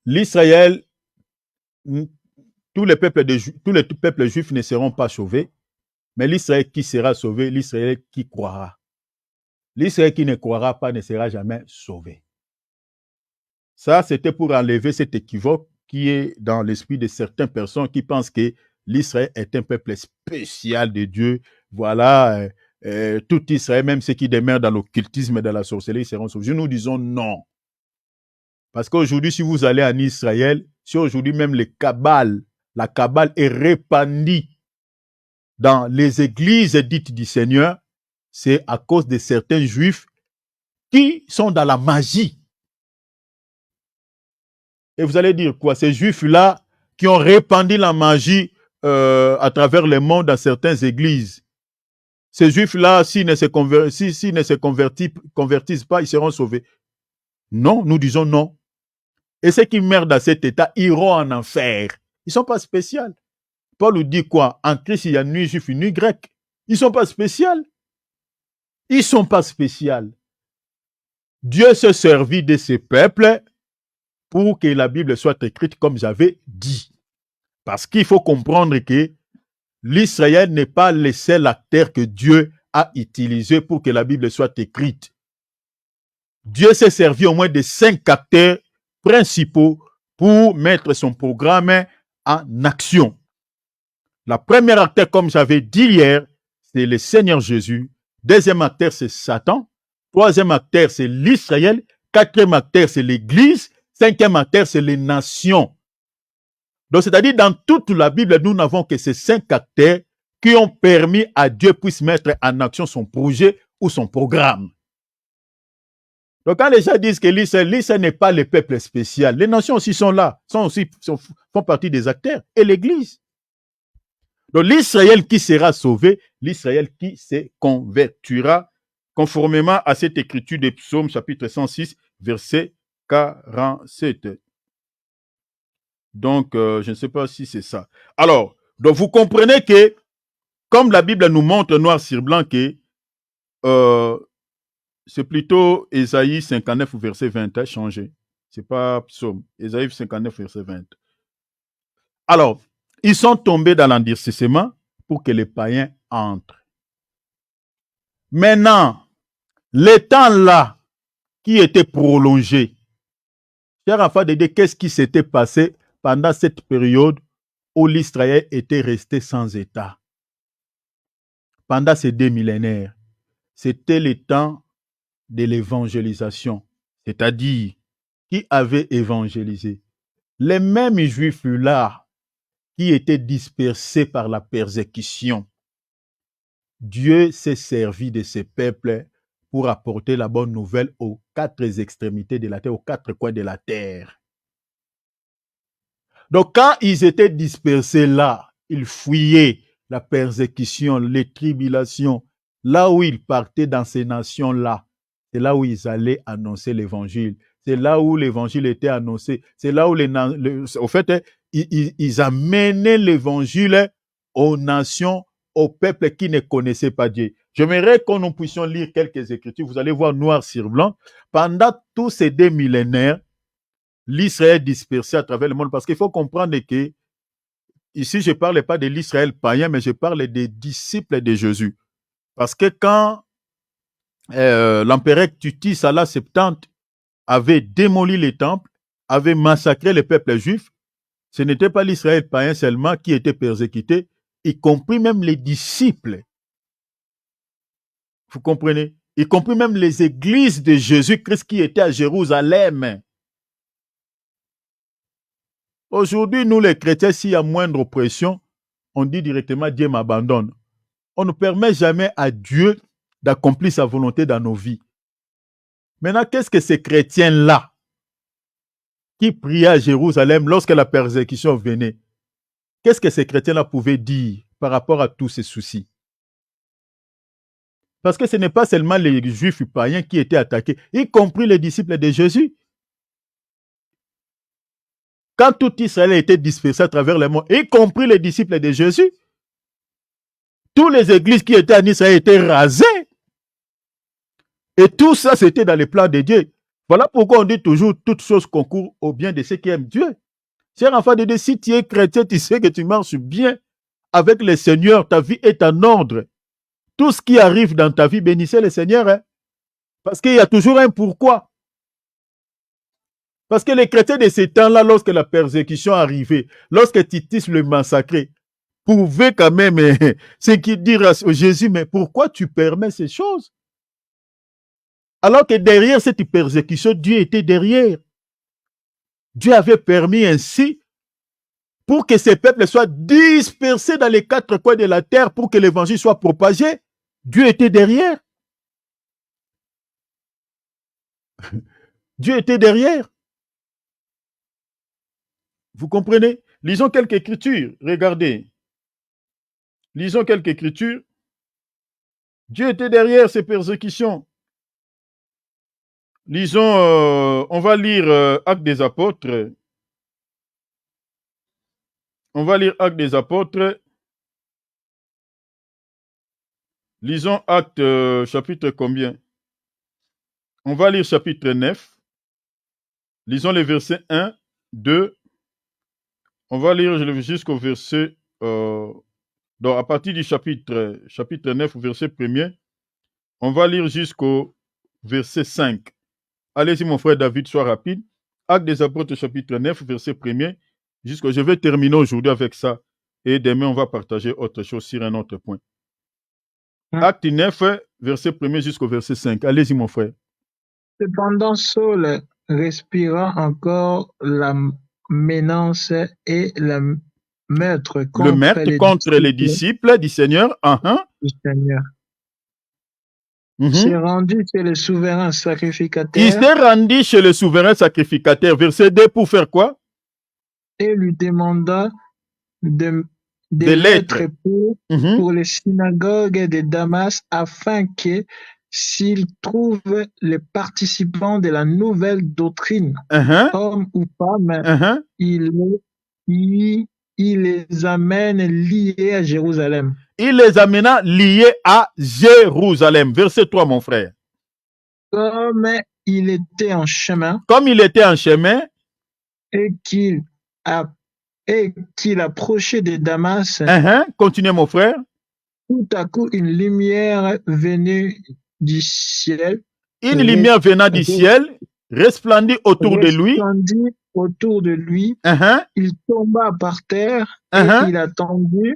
l'Israël, tous les peuples juifs ne seront pas sauvés, mais l'Israël qui sera sauvé, l'Israël qui croira. L'Israël qui ne croira pas ne sera jamais sauvé. Ça, c'était pour enlever cet équivoque qui est dans l'esprit de certaines personnes qui pensent que l'Israël est un peuple spécial de Dieu. Voilà, tout Israël, même ceux qui demeurent dans l'occultisme et dans la sorcellerie, seront sauvés. Nous disons non. Parce qu'aujourd'hui, si vous allez en Israël, si aujourd'hui même la Kabbale est répandue dans les églises dites du Seigneur, c'est à cause de certains juifs qui sont dans la magie. Et vous allez dire quoi? Ces juifs-là qui ont répandu la magie à travers le monde dans certaines églises. Ces juifs-là, s'ils ne se convertissent pas, ils seront sauvés. Non, nous disons non. Et ceux qui meurent dans cet état iront en enfer. Ils ne sont pas spéciaux. Paul nous dit quoi? En Christ, il y a ni juif ni grec. Ils ne sont pas spéciaux. Ils ne sont pas spéciaux. Dieu se servit de ces peuples pour que la Bible soit écrite comme j'avais dit. Parce qu'il faut comprendre que l'Israël n'est pas le seul acteur que Dieu a utilisé pour que la Bible soit écrite. Dieu s'est servi au moins de 5 acteurs principaux pour mettre son programme en action. La première acteur, comme j'avais dit hier, c'est le Seigneur Jésus. Deuxième acteur, c'est Satan. Troisième acteur, c'est l'Israël. Quatrième acteur, c'est l'Église. Cinquième acteur, c'est les nations. Donc, c'est-à-dire, dans toute la Bible, nous n'avons que ces 5 acteurs qui ont permis à Dieu puisse mettre en action son projet ou son programme. Donc quand les gens disent que l'Israël n'est pas le peuple spécial, les nations aussi sont là, font partie des acteurs, et l'Église. Donc l'Israël qui sera sauvé, l'Israël qui se convertira conformément à cette écriture des psaumes chapitre 106, verset 47. Donc, je ne sais pas si c'est ça. Alors, donc vous comprenez que, comme la Bible nous montre noir sur blanc que c'est plutôt Ésaïe 59, verset 20, a changé. Ce n'est pas psaume. Ésaïe 59, verset 20. Alors, ils sont tombés dans l'endurcissement pour que les païens entrent. Maintenant, le temps là qui était prolongé, cher enfant de Dieu, qu'est-ce qui s'était passé pendant cette période où l'Israël était resté sans État? Pendant ces 2 millénaires, c'était le temps de l'évangélisation, c'est-à-dire qui avait évangélisé. Les mêmes Juifs là qui étaient dispersés par la persécution. Dieu s'est servi de ce peuple pour apporter la bonne nouvelle aux 4 extrémités de la terre, aux 4 coins de la terre. Donc quand ils étaient dispersés là, ils fuyaient la persécution, les tribulations, là où ils partaient dans ces nations-là, c'est là où ils allaient annoncer l'évangile. C'est là où l'évangile était annoncé. C'est là où au fait, ils amenaient l'évangile aux nations, aux peuples qui ne connaissaient pas Dieu. J'aimerais que nous puissions lire quelques écritures. Vous allez voir noir sur blanc. Pendant tous ces 2 millénaires, l'Israël dispersé à travers le monde, parce qu'il faut comprendre que ici, je ne parle pas de l'Israël païen, mais je parle des disciples de Jésus. Parce que quand l'empereur Tutis Salah Septante avait démoli les temples, avait massacré le peuple juif, ce n'était pas l'Israël païen seulement qui était persécuté, y compris même les disciples. Vous comprenez? Y compris même les églises de Jésus-Christ qui étaient à Jérusalem. Aujourd'hui, nous les chrétiens, s'il y a moindre oppression, on dit directement Dieu m'abandonne. On ne permet jamais à Dieu d'accomplir sa volonté dans nos vies. Maintenant, qu'est-ce que ces chrétiens-là qui priaient à Jérusalem lorsque la persécution venait, qu'est-ce que ces chrétiens-là pouvaient dire par rapport à tous ces soucis? Parce que ce n'est pas seulement les juifs païens qui étaient attaqués, y compris les disciples de Jésus. Quand tout Israël était dispersé à travers le monde, y compris les disciples de Jésus, toutes les églises qui étaient en Israël étaient rasées. Et tout ça, c'était dans les plans de Dieu. Voilà pourquoi on dit toujours toutes choses concourent au bien de ceux qui aiment Dieu. Cher enfant de Dieu, si tu es chrétien, tu sais que tu marches bien avec le Seigneur, ta vie est en ordre. Tout ce qui arrive dans ta vie, bénissez le Seigneur. Hein? Parce qu'il y a toujours un pourquoi. Parce que les chrétiens de ces temps-là, lorsque la persécution arrivait, lorsque Titus le massacrait, pouvaient quand même ce qui dire à Jésus, mais pourquoi tu permets ces choses? Alors que derrière cette persécution, Dieu était derrière. Dieu avait permis ainsi pour que ces peuples soient dispersés dans les 4 coins de la terre pour que l'évangile soit propagé. Dieu était derrière. Dieu était derrière. Vous comprenez? Lisons quelques écritures. Regardez. Lisons quelques écritures. Dieu était derrière ces persécutions. Lisons, on va lire Actes des Apôtres. On va lire Actes des Apôtres. Lisons Actes chapitre combien? On va lire chapitre 9. Lisons les versets 1, 2. On va lire jusqu'au verset... donc à partir du chapitre 9, verset 1er, on va lire jusqu'au verset 5. Allez-y mon frère David, sois rapide. Actes des Apôtres chapitre 9, verset 1er. Je vais terminer aujourd'hui avec ça. Et demain, on va partager autre chose sur un autre point. Acte 9, verset 1er jusqu'au verset 5. Allez-y, mon frère. Cependant, Saul, respirant encore la menace et la maître contre les disciples du Seigneur. Du Seigneur. S'est rendu chez le souverain sacrificateur. Il s'est rendu chez le souverain sacrificateur. Verset 2, pour faire quoi? Et lui demanda des lettres pour les synagogues de Damas, afin que, s'il trouve les participants de la nouvelle doctrine, hommes ou femmes, il les amène liés à Jérusalem. Il les amena liés à Jérusalem. Verset 3, mon frère. Comme il était en chemin. Et qu'il approchait de Damas. Continuez, mon frère. Tout à coup, une lumière venue du ciel. Une lumière venant du ciel resplendit autour de lui. Il tomba par terre et il entendit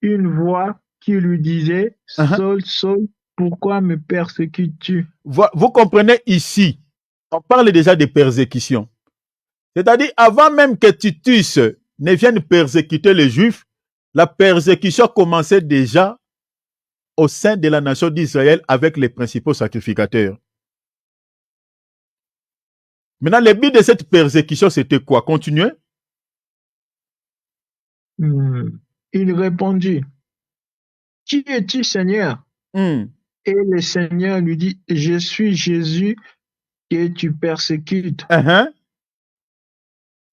une voix qui lui disait, Saul, Saul, pourquoi me persécutes-tu? Vous comprenez ici, on parle déjà de persécution. C'est-à-dire, avant même que Titus ne vienne persécuter les Juifs, la persécution commençait déjà au sein de la nation d'Israël avec les principaux sacrificateurs. Maintenant, le but de cette persécution, c'était quoi? Continuez. Il répondit, qui es-tu, Seigneur? Et le Seigneur lui dit, je suis Jésus que tu persécutes.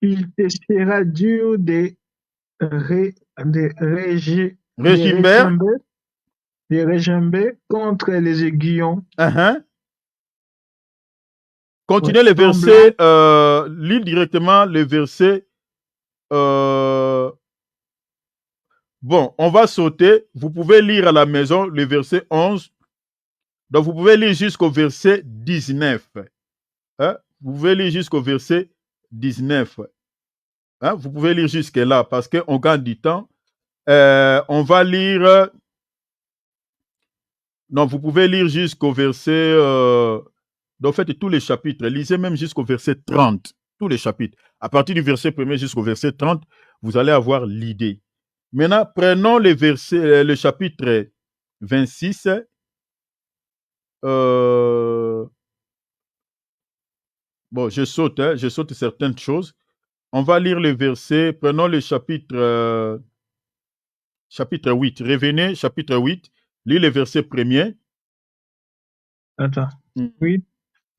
Il te sera dur de régimber contre les aiguillons. Continuez le verset, lis directement le verset. Bon, on va sauter. Vous pouvez lire à la maison le verset 11. Donc, vous pouvez lire jusqu'au verset 19. Vous pouvez lire jusqu'au verset 19. Vous pouvez lire jusque là parce qu'on gagne du temps. On va lire... Non, vous pouvez lire jusqu'au verset... Donc, faites tous les chapitres. Lisez même jusqu'au verset 30. Tous les chapitres. À partir du verset 1er jusqu'au verset 30, vous allez avoir l'idée. Maintenant, prenons le chapitre 26. Bon, je saute certaines choses. On va lire le verset. Prenons le chapitre 8. Revenez, chapitre 8. Lis le verset 1er. Attends. Oui.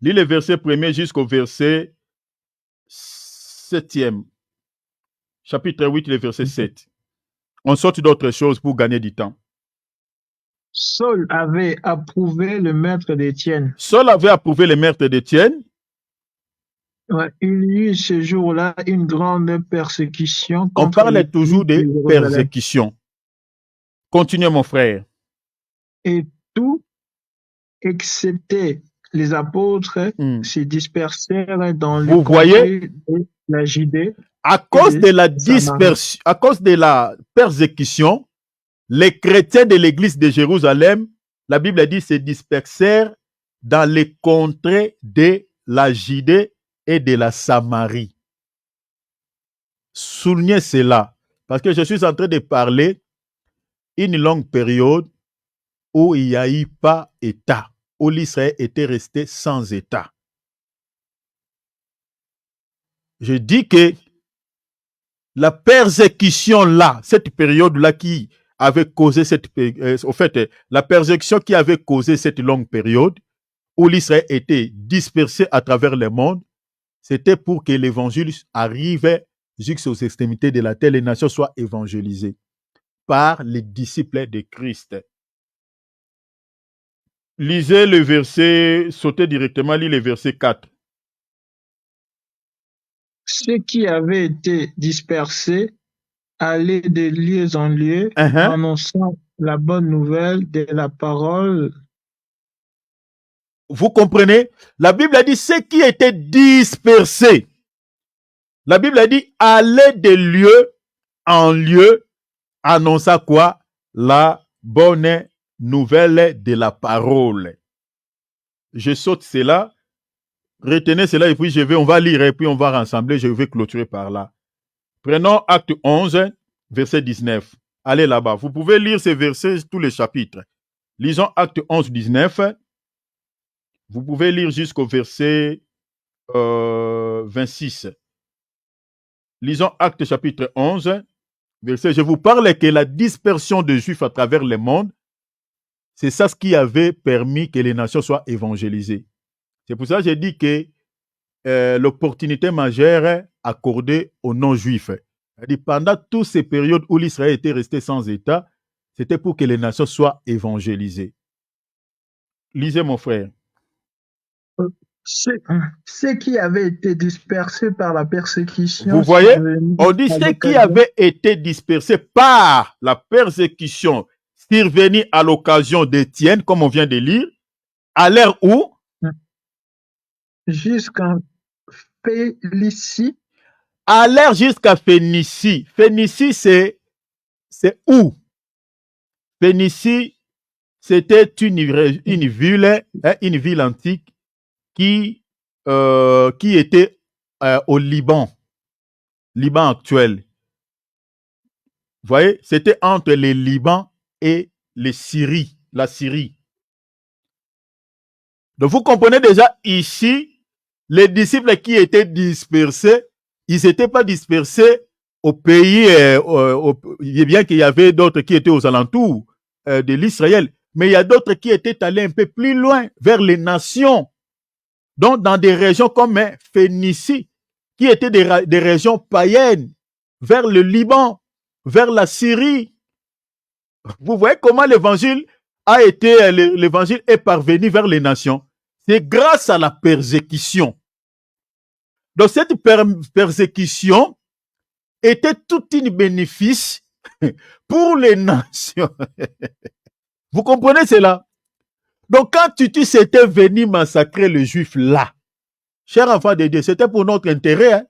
Lis le verset 1er jusqu'au verset 7e. Chapitre 8, le verset 7. On saute d'autres choses pour gagner du temps. Saul avait approuvé le maître d'Étienne. Saul avait approuvé le maître d'Étienne. Ouais, il y eut ce jour-là une grande persécution. On parle toujours de persécution. Continuez, mon frère. Et tout, excepté les apôtres, se dispersèrent dans le contrées de la Judée. À cause de la dispersion, à cause de la persécution, les chrétiens de l'église de Jérusalem, la Bible dit, se dispersèrent dans les contrées de la Judée et de la Samarie. Soulignez cela, parce que je suis en train de parler une longue période où il n'y a eu pas État, où l'Israël était resté sans État. Je dis que la persécution là, cette période-là qui avait causé la persécution qui avait causé cette longue période où l'Israël était dispersé à travers le monde, c'était pour que l'évangile arrive jusqu'aux extrémités de la terre, les nations soient évangélisées par les disciples de Christ. Lisez le verset, sautez directement, lisez le verset 4. Ceux qui avaient été dispersés allaient de lieu en lieu, annonçant la bonne nouvelle de la parole. Vous comprenez? La Bible a dit ceux qui étaient dispersés. La Bible a dit aller de lieu en lieu, annonçant quoi? La bonne nouvelle de la parole. Je saute cela. Retenez cela et puis on va lire et puis on va rassembler, je vais clôturer par là. Prenons Acte 11, verset 19. Allez là-bas. Vous pouvez lire ces versets, tous les chapitres. Lisons Acte 11, 19. Vous pouvez lire jusqu'au verset 26. Lisons Acte chapitre 11, verset. Je vous parle que la dispersion des Juifs à travers le monde, c'est ça ce qui avait permis que les nations soient évangélisées. C'est pour ça que j'ai dit que l'opportunité majeure accordée aux non-juifs. Pendant toutes ces périodes où l'Israël était resté sans État, c'était pour que les nations soient évangélisées. Lisez, mon frère. Ceux qui avaient été dispersés par la persécution. Vous voyez, on dit ceux qui avaient été dispersés par la persécution survenue à l'occasion d'Étienne, comme on vient de lire, allèrent où? Jusqu'en Phénicie. Allèrent jusqu'à Phénicie. Phénicie, c'est où? Phénicie, c'était une ville antique qui était au Liban actuel. Vous voyez, c'était entre le Liban et la Syrie. Donc vous comprenez déjà ici, les disciples qui étaient dispersés, ils n'étaient pas dispersés au pays, bien qu'il y avait d'autres qui étaient aux alentours de l'Israël, mais il y a d'autres qui étaient allés un peu plus loin, vers les nations. Donc dans des régions comme Phénicie, qui étaient des régions païennes, vers le Liban, vers la Syrie. Vous voyez comment l'évangile est parvenu vers les nations. C'est grâce à la persécution. Donc cette persécution était tout un bénéfice pour les nations. Vous comprenez cela? Donc quand Titus était venu massacrer les Juifs là, cher enfant de Dieu, c'était pour notre intérêt. Hein?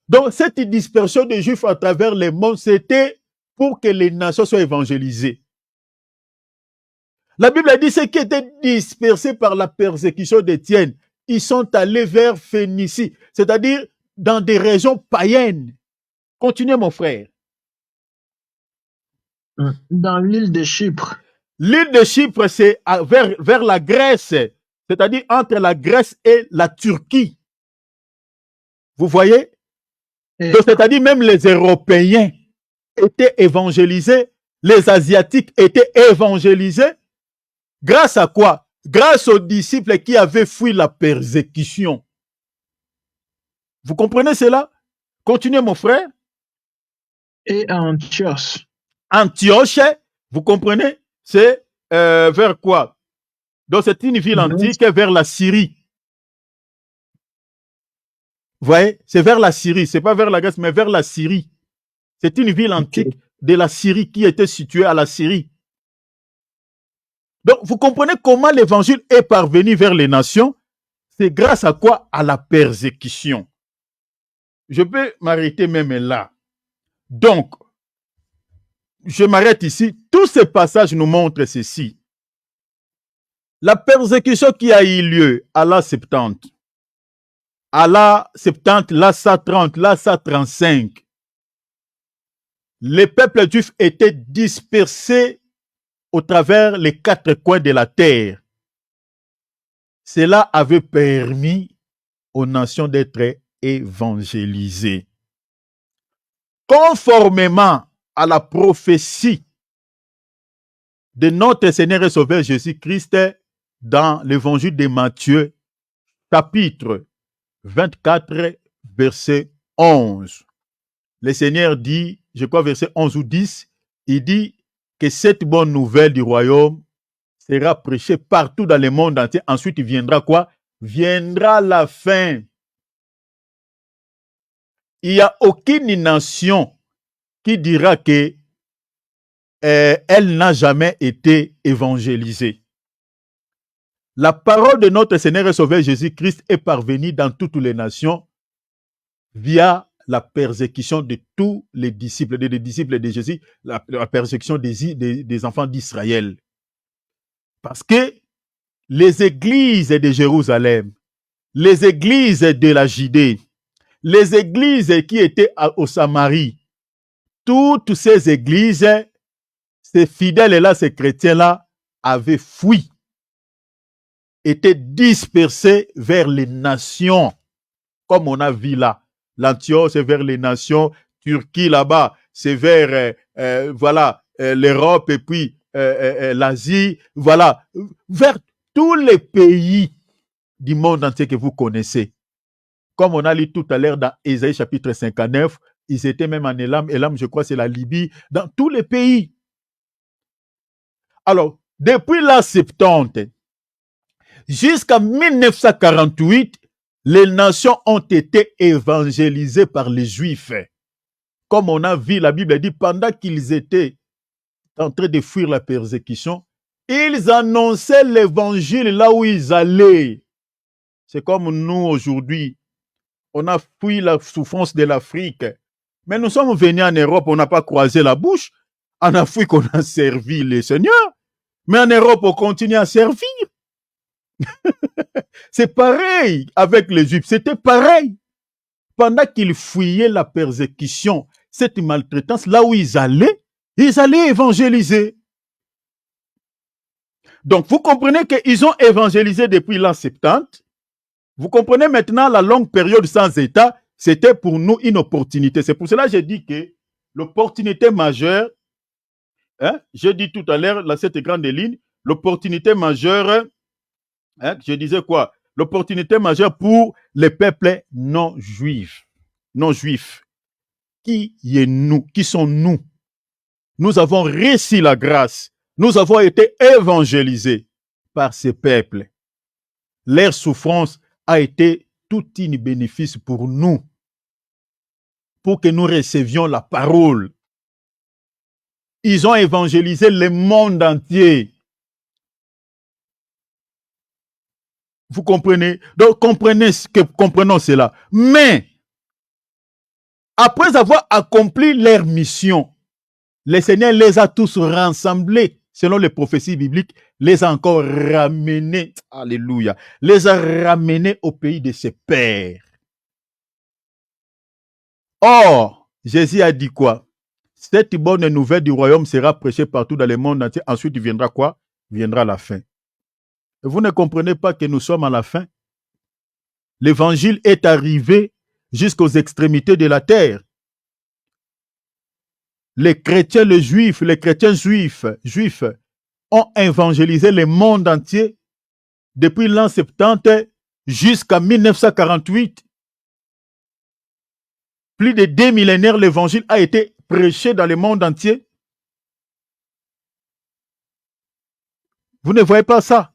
Donc cette dispersion des Juifs à travers le monde, c'était pour que les nations soient évangélisées. La Bible dit ceux qui étaient dispersés par la persécution d'Étienne, ils sont allés vers Phénicie, c'est-à-dire dans des régions païennes. Continuez, mon frère. Dans l'île de Chypre. L'île de Chypre, c'est vers la Grèce, c'est-à-dire entre la Grèce et la Turquie. Vous voyez? C'est-à-dire même les Européens étaient évangélisés, les Asiatiques étaient évangélisés. Grâce à quoi? Grâce aux disciples qui avaient fui la persécution. Vous comprenez cela? Continuez, mon frère. Et à Antioche. Antioche, vous comprenez? C'est vers quoi? Donc c'est une ville antique vers la Syrie. Vous voyez? C'est vers la Syrie. C'est pas vers la Grèce, mais vers la Syrie. C'est une ville antique de la Syrie qui était située à la Syrie. Donc, vous comprenez comment l'évangile est parvenu vers les nations? C'est grâce à quoi? À la persécution. Je peux m'arrêter même là. Donc, je m'arrête ici. Tous ces passages nous montrent ceci. La persécution qui a eu lieu à la 70, à la 70, la 130, la 135, les peuples juifs étaient dispersés au travers les quatre coins de la terre. Cela avait permis aux nations d'être évangélisées. Conformément à la prophétie de notre Seigneur et Sauveur Jésus-Christ dans l'évangile de Matthieu, chapitre 24, verset 11. Le Seigneur dit, je crois verset 11 ou 10, il dit que cette bonne nouvelle du royaume sera prêchée partout dans le monde entier. Ensuite, il viendra quoi? Viendra la fin. Il n'y a aucune nation qui dira que elle n'a jamais été évangélisée. La parole de notre Seigneur et Sauveur Jésus-Christ est parvenue dans toutes les nations via la persécution de tous les disciples, des disciples de Jésus, la persécution des enfants d'Israël. Parce que les églises de Jérusalem, les églises de la Judée, les églises qui étaient au Samarie, toutes ces églises, ces fidèles-là, ces chrétiens-là, avaient fui, étaient dispersés vers les nations, comme on a vu là. L'Antioche, c'est vers les nations, Turquie là-bas, c'est vers l'Europe et puis l'Asie, voilà, vers tous les pays du monde entier que vous connaissez. Comme on a lu tout à l'heure dans Ésaïe chapitre 59, ils étaient même en Élam. Élam, je crois, c'est la Libye, dans tous les pays. Alors, depuis l'an 70 jusqu'à 1948, les nations ont été évangélisées par les Juifs. Comme on a vu, la Bible dit, pendant qu'ils étaient en train de fuir la persécution, ils annonçaient l'évangile là où ils allaient. C'est comme nous aujourd'hui. On a fui la souffrance de l'Afrique. Mais nous sommes venus en Europe, on n'a pas croisé la bouche. En Afrique, on a servi les seigneurs. Mais en Europe, on continue à servir. C'est pareil avec les Juifs. C'était pareil. Pendant qu'ils fuyaient la persécution, cette maltraitance, là où ils allaient évangéliser. Donc, vous comprenez qu'ils ont évangélisé depuis l'an 70. Vous comprenez maintenant la longue période sans État, c'était pour nous une opportunité. C'est pour cela que j'ai dit que l'opportunité majeure, j'ai dit tout à l'heure, cette grande ligne, l'opportunité majeure, je disais quoi? L'opportunité majeure pour les peuples non juifs. Qui sont nous? Nous avons reçu la grâce. Nous avons été évangélisés par ces peuples. Leur souffrance a été tout un bénéfice pour nous, pour que nous recevions la parole. Ils ont évangélisé le monde entier. Vous comprenez? Donc, comprenons cela. Mais, après avoir accompli leur mission, le Seigneur les a tous rassemblés, selon les prophéties bibliques, les a encore ramenés, alléluia, les a ramenés au pays de ses pères. Or, Jésus a dit quoi? Cette bonne nouvelle du royaume sera prêchée partout dans le monde entier. Ensuite, viendra quoi? Viendra la fin. Vous ne comprenez pas que nous sommes à la fin? L'évangile est arrivé jusqu'aux extrémités de la terre. Les chrétiens juifs ont évangélisé le monde entier depuis l'an 70 jusqu'à 1948. Plus de 2 millénaires, l'évangile a été prêché dans le monde entier. Vous ne voyez pas ça?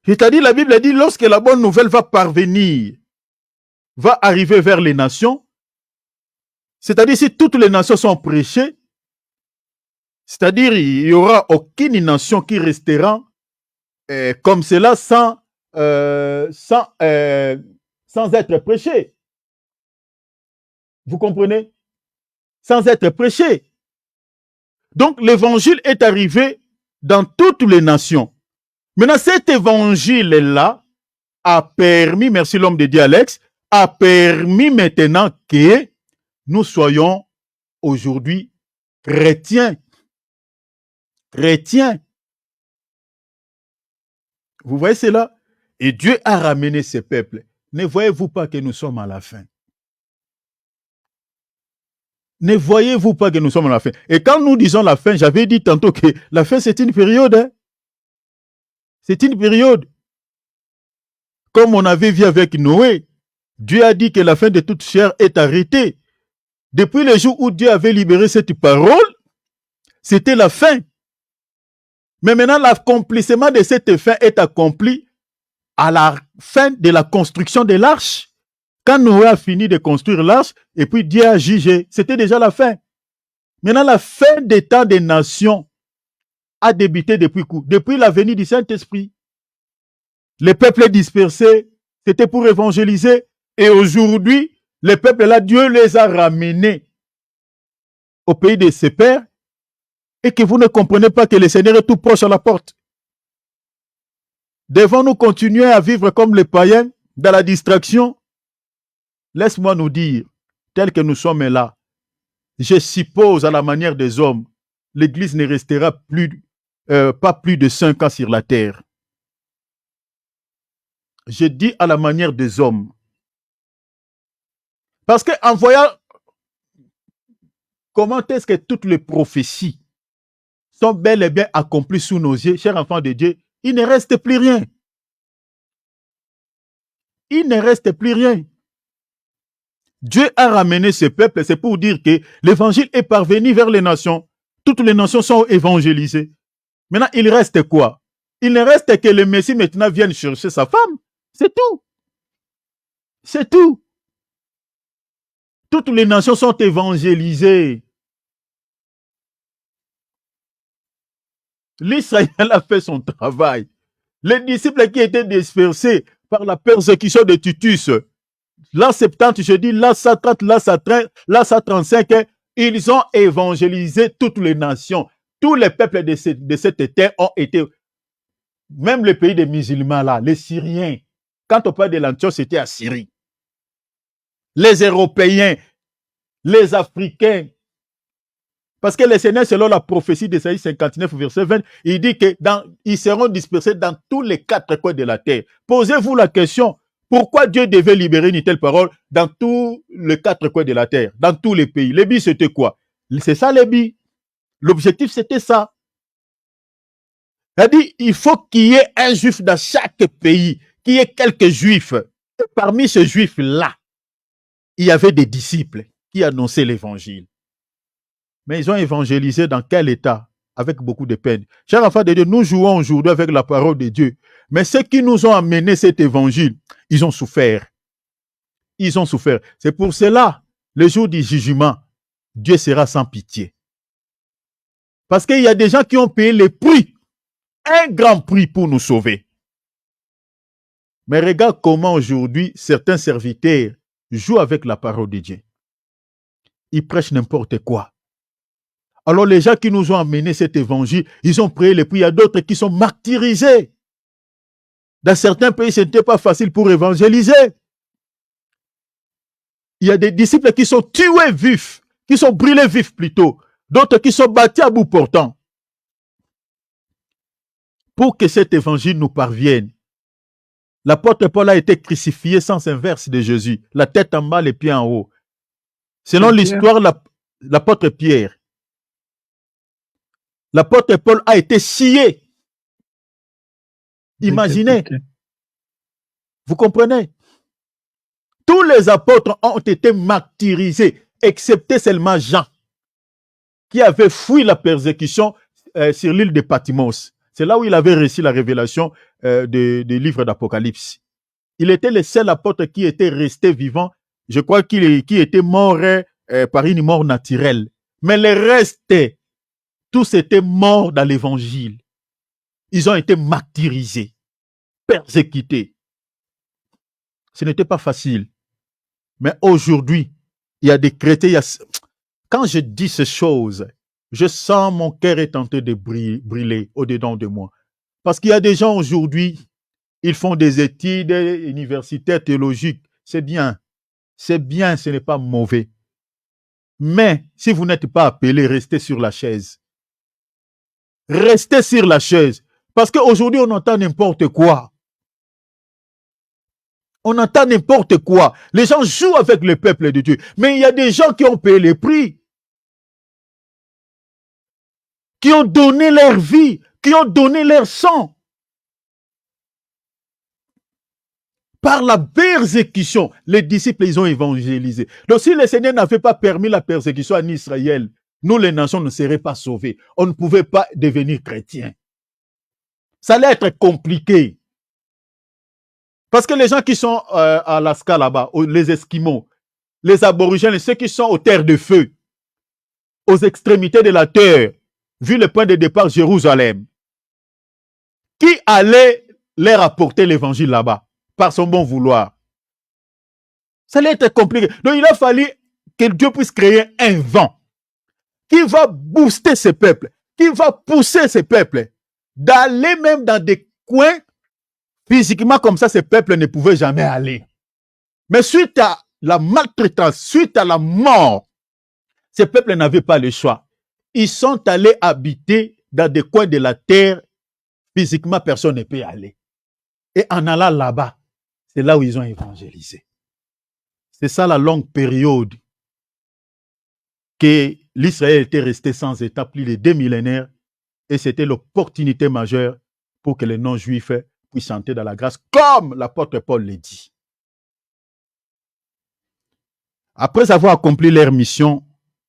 C'est-à-dire, la Bible dit, lorsque la bonne nouvelle va parvenir, va arriver vers les nations, c'est-à-dire si toutes les nations sont prêchées, c'est-à-dire il n'y aura aucune nation qui restera comme cela sans être prêchée. Vous comprenez? Sans être prêché. Donc l'évangile est arrivé dans toutes les nations. Maintenant, cet évangile-là a permis, merci l'homme de Dieu Alex, a permis maintenant que nous soyons aujourd'hui chrétiens. Chrétiens. Vous voyez cela? Et Dieu a ramené ses peuples. Ne voyez-vous pas que nous sommes à la fin? Ne voyez-vous pas que nous sommes à la fin? Et quand nous disons la fin, j'avais dit tantôt que la fin, c'est une période. Hein? C'est une période. Comme on avait vu avec Noé, Dieu a dit que la fin de toute chair est arrêtée. Depuis le jour où Dieu avait libéré cette parole, c'était la fin. Mais maintenant, l'accomplissement de cette fin est accompli à la fin de la construction de l'arche. Quand Noé a fini de construire l'arche, et puis Dieu a jugé, c'était déjà la fin. Maintenant, la fin des temps des nations a débuté depuis la venue du Saint-Esprit. Les peuples dispersés, c'était pour évangéliser. Et aujourd'hui, les peuples là, Dieu les a ramenés au pays de ses pères. Et que vous ne comprenez pas que le Seigneur est tout proche à la porte. Devons-nous continuer à vivre comme les païens? dans la distraction, laisse-moi nous dire, tel que nous sommes là, je suppose à la manière des hommes, l'Église ne restera pas plus de 5 ans sur la terre. Je dis à la manière des hommes. Parce qu'en voyant comment est-ce que toutes les prophéties sont bel et bien accomplies sous nos yeux, chers enfants de Dieu, il ne reste plus rien. Il ne reste plus rien. Dieu a ramené ce peuple, c'est pour dire que l'évangile est parvenu vers les nations. Toutes les nations sont évangélisées. Maintenant, il reste quoi? Il ne reste que le Messie maintenant vienne chercher sa femme. C'est tout. C'est tout. Toutes les nations sont évangélisées. L'Israël a fait son travail. Les disciples qui étaient dispersés par la persécution de Titus, l'an 70, je dis, l'an 130, l'an 135, ils ont évangélisé toutes les nations. Tous les peuples de cette terre ont été, même le pays des musulmans là, les Syriens. Quand on parle de l'Antioche, c'était à Syrie. Les Européens, les Africains. Parce que le Seigneur, selon la prophétie d'Ésaïe 59, verset 20, il dit qu'ils seront dispersés dans tous les 4 coins de la terre. Posez-vous la question, pourquoi Dieu devait libérer une telle parole dans tous les 4 coins de la terre, dans tous les pays? Les billes, c'était quoi? C'est ça les billes. L'objectif, c'était ça. Il a dit, il faut qu'il y ait un juif dans chaque pays, qu'il y ait quelques juifs. Et parmi ces juifs-là, il y avait des disciples qui annonçaient l'évangile. Mais ils ont évangélisé dans quel état? Avec beaucoup de peine. Chers enfants de Dieu, nous jouons aujourd'hui avec la parole de Dieu. Mais ceux qui nous ont amené cet évangile, ils ont souffert. Ils ont souffert. C'est pour cela, le jour du jugement, Dieu sera sans pitié. Parce qu'il y a des gens qui ont payé le prix, un grand prix pour nous sauver. Mais regarde comment aujourd'hui certains serviteurs jouent avec la parole de Dieu. Ils prêchent n'importe quoi. Alors les gens qui nous ont amené cet évangile, ils ont payé le prix. Il y a d'autres qui sont martyrisés. Dans certains pays, ce n'était pas facile pour évangéliser. Il y a des disciples qui sont tués vifs, qui sont brûlés vifs plutôt. D'autres qui sont battus à bout portant. Pour que cet évangile nous parvienne, l'apôtre Paul a été crucifié sans inverse de Jésus, la tête en bas, les pieds en haut. Selon l'histoire, l'apôtre Pierre, l'apôtre Paul a été scié. Imaginez. Vous comprenez? Tous les apôtres ont été martyrisés, excepté seulement Jean, qui avait fui la persécution sur l'île de Patmos. C'est là où il avait reçu la révélation des livres d'Apocalypse. Il était le seul apôtre qui était resté vivant. Je crois qu'il était mort par une mort naturelle. Mais le reste, tous étaient morts dans l'évangile. Ils ont été martyrisés, persécutés. Ce n'était pas facile. Mais aujourd'hui, il y a des chrétiens. Quand je dis ces choses, je sens mon cœur est tenté de brûler au-dedans de moi. Parce qu'il y a des gens aujourd'hui, ils font des études universitaires théologiques. C'est bien. C'est bien, ce n'est pas mauvais. Mais si vous n'êtes pas appelé, restez sur la chaise. Restez sur la chaise. Parce qu'aujourd'hui, on entend n'importe quoi. On entend n'importe quoi. Les gens jouent avec le peuple de Dieu. Mais il y a des gens qui ont payé les prix. Qui ont donné leur vie. Qui ont donné leur sang. Par la persécution, les disciples, ils ont évangélisé. Donc si le Seigneur n'avait pas permis la persécution en Israël, nous, les nations, ne seraient pas sauvées. On ne pouvait pas devenir chrétiens. Ça allait être compliqué. Parce que les gens qui sont à Alaska là-bas, les Esquimaux, les aborigènes, ceux qui sont aux terres de feu, aux extrémités de la terre, vu le point de départ Jérusalem, qui allait leur apporter l'évangile là-bas par son bon vouloir? Ça allait être compliqué. Donc il a fallu que Dieu puisse créer un vent qui va booster ces peuples, qui va pousser ces peuples d'aller même dans des coins Physiquement, comme ça, ces peuples ne pouvaient jamais aller. Mais suite à la maltraitance, suite à la mort, ces peuples n'avaient pas le choix. Ils sont allés habiter dans des coins de la terre. Physiquement, personne ne peut y aller. Et en allant là-bas, c'est là où ils ont évangélisé. C'est ça la longue période que l'Israël était resté sans État plus de 2 millénaires. Et c'était l'opportunité majeure pour que les non-juifs puissent entrer dans la grâce, comme l'apôtre Paul le dit. Après avoir accompli leur mission,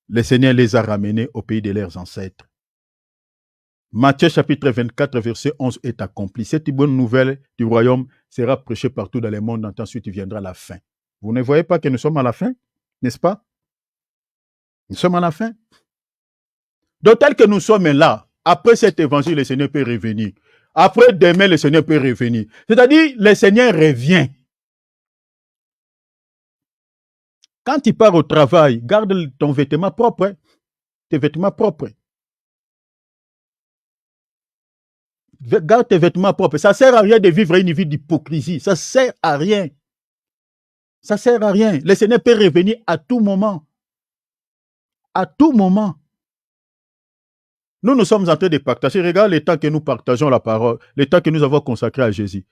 le Seigneur les a ramenés au pays de leurs ancêtres. Matthieu chapitre 24, verset 11 est accompli. Cette bonne nouvelle du royaume sera prêchée partout dans le monde. Ensuite viendra la fin. Vous ne voyez pas que nous sommes à la fin, n'est-ce pas? Nous sommes à la fin. Donc tel que nous sommes là, après cet évangile, le Seigneur peut revenir. Après demain, le Seigneur peut revenir. C'est-à-dire, le Seigneur revient. Quand tu pars au travail, garde ton vêtement propre. Tes vêtements propres. Garde tes vêtements propres. Ça ne sert à rien de vivre une vie d'hypocrisie. Ça ne sert à rien. Ça ne sert à rien. Le Seigneur peut revenir à tout moment. À tout moment. Nous sommes en train de partager. Regarde le temps que nous partageons la parole, le temps que nous avons consacré à Jésus.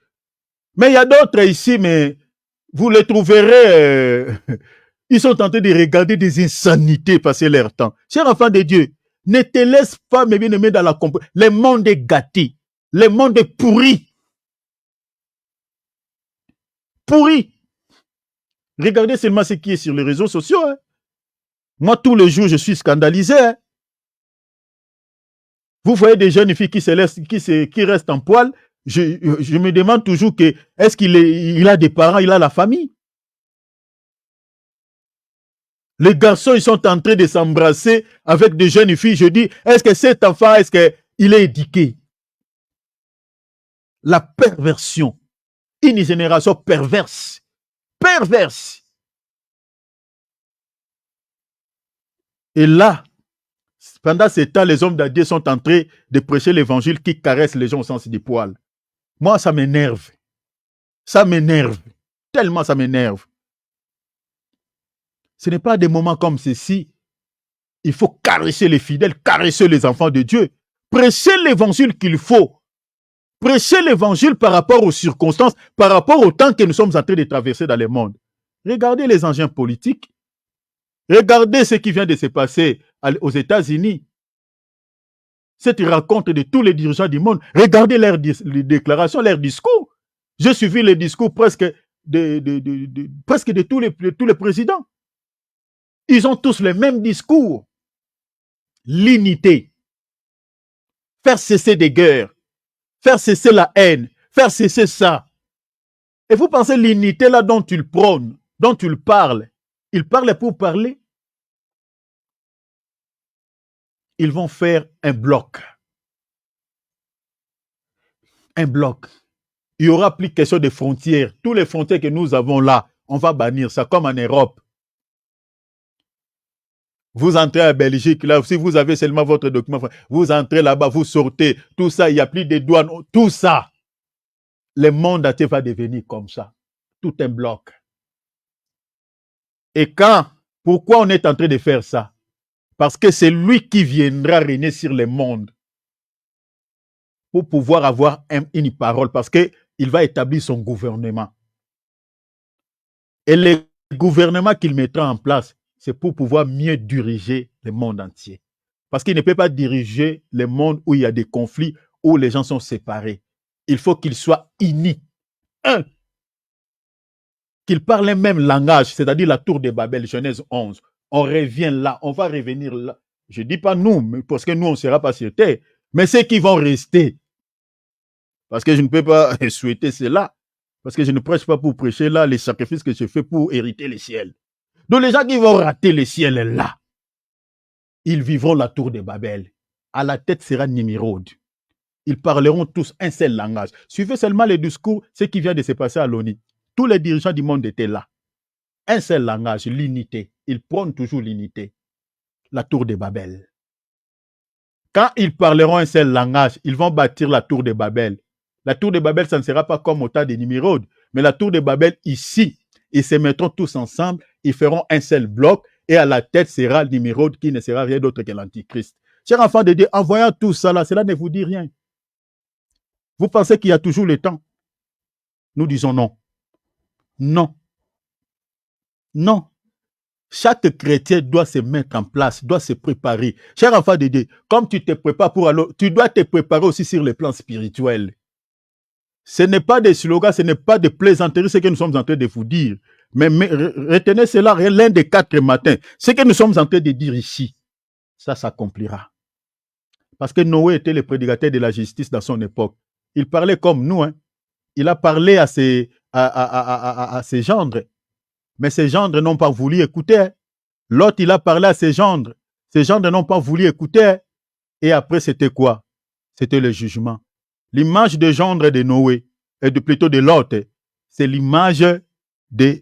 Mais il y a d'autres ici, mais vous les trouverez. Ils sont en train de regarder des insanités passer leur temps. Chers enfants de Dieu, ne te laisse pas, mes bien-aimés, dans la compagnie. Le monde est gâté. Le monde est pourri. Pourri. Regardez seulement ce qui est sur les réseaux sociaux. Hein. Moi, tous les jours, je suis scandalisé. Hein. Vous voyez des jeunes filles qui restent en poil. Je me demande toujours que est-ce qu'il a des parents, il a la famille. Les garçons, ils sont en train de s'embrasser avec des jeunes filles. Je dis, est-ce que cet enfant, est-ce qu'il est éduqué? La perversion. Une génération perverse. Perverse. Et là, pendant ce temps, les hommes d'Adieu sont en train de prêcher l'évangile qui caresse les gens au sens du poil. Moi, ça m'énerve. Ça m'énerve. Tellement ça m'énerve. Ce n'est pas des moments comme ceci. Il faut caresser les fidèles, caresser les enfants de Dieu. Prêcher l'évangile qu'il faut. Prêcher l'évangile par rapport aux circonstances, par rapport au temps que nous sommes en train de traverser dans le monde. Regardez les engins politiques. Regardez ce qui vient de se passer aux États-Unis. Cette rencontre de tous les dirigeants du monde. Regardez leurs déclarations, leurs discours. J'ai suivi les discours presque de tous les présidents. Ils ont tous le même discours. L'unité. Faire cesser des guerres. Faire cesser la haine. Faire cesser ça. Et vous pensez l'unité là dont tu le prônes, dont tu le parles. Ils parlent pour parler. Ils vont faire un bloc. Un bloc. Il n'y aura plus question de frontières. Tous les frontières que nous avons là, on va bannir ça comme en Europe. Vous entrez à Belgique, là, si vous avez seulement votre document, vous entrez là-bas, vous sortez, tout ça, il n'y a plus de douane, tout ça. Le monde entier va devenir comme ça. Tout un bloc. Et pourquoi on est en train de faire ça? Parce que c'est lui qui viendra régner sur le monde pour pouvoir avoir une parole, parce qu'il va établir son gouvernement. Et le gouvernement qu'il mettra en place, c'est pour pouvoir mieux diriger le monde entier. Parce qu'il ne peut pas diriger le monde où il y a des conflits, où les gens sont séparés. Il faut qu'ils soient unis. Un, qu'ils parlent le même langage, c'est-à-dire la tour de Babel, Genèse 11. On revient là, on va revenir là. Je ne dis pas nous, mais parce que nous, on ne sera pas sur terre. Mais ceux qui vont rester. Parce que je ne peux pas souhaiter cela. Parce que je ne prêche pas pour prêcher là les sacrifices que je fais pour hériter les ciels. Donc les gens qui vont rater les ciels là, ils vivront la tour de Babel. À la tête sera Nimrod. Ils parleront tous un seul langage. Suivez seulement les discours, ce qui vient de se passer à l'ONU. Tous les dirigeants du monde étaient là. Un seul langage, l'unité. Ils prônent toujours l'unité. La tour de Babel. Quand ils parleront un seul langage, ils vont bâtir la tour de Babel. La tour de Babel, ça ne sera pas comme au temps des Nimrod, mais la tour de Babel ici, ils se mettront tous ensemble, ils feront un seul bloc, et à la tête sera le Nimrod qui ne sera rien d'autre que l'Antichrist. Chers enfants de Dieu, en voyant tout ça là, cela ne vous dit rien. Vous pensez qu'il y a toujours le temps? Nous disons non. Non. Non. Chaque chrétien doit se mettre en place, doit se préparer. Cher enfant de Dieu, comme tu te prépares pour aller, tu dois te préparer aussi sur le plan spirituel. Ce n'est pas des slogans, ce n'est pas des plaisanteries, ce que nous sommes en train de vous dire. Mais retenez cela l'un des 4 matins. Ce que nous sommes en train de dire ici, ça s'accomplira. Parce que Noé était le prédicateur de la justice dans son époque. Il parlait comme nous. Hein. Il a parlé à ses gendres. Mais ces gendres n'ont pas voulu écouter. L'autre, il a parlé à ses gendres. Ces gendres n'ont pas voulu écouter. Et après, c'était quoi? C'était le jugement. L'image de gendre de Noé, et plutôt de Lot, c'est l'image de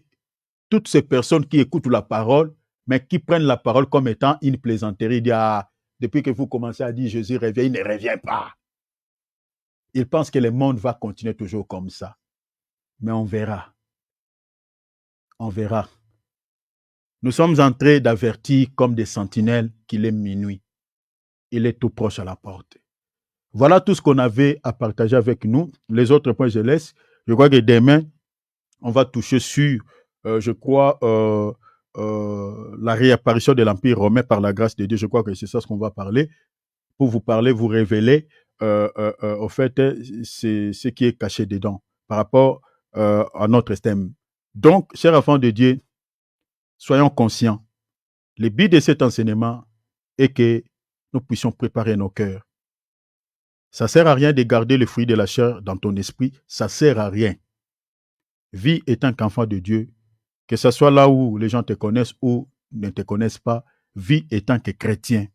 toutes ces personnes qui écoutent la parole, mais qui prennent la parole comme étant une plaisanterie. Dit, ah, depuis que vous commencez à dire Jésus revient, il ne revient pas. Ils pensent que le monde va continuer toujours comme ça. Mais on verra. On verra. Nous sommes en train d'avertir comme des sentinelles qu'il est minuit. Il est tout proche à la porte. Voilà tout ce qu'on avait à partager avec nous. Les autres points, je laisse. Je crois que demain, on va toucher sur, la réapparition de l'Empire romain par la grâce de Dieu. Je crois que c'est ça ce qu'on va parler. Pour vous parler, vous révéler, au fait, c'est ce qui est caché dedans par rapport à notre thème. Donc, chers enfants de Dieu, soyons conscients. Le but de cet enseignement est que nous puissions préparer nos cœurs. Ça ne sert à rien de garder le fruit de la chair dans ton esprit. Ça ne sert à rien. Vis étant qu'enfant de Dieu, que ce soit là où les gens te connaissent ou ne te connaissent pas, vis étant que chrétien.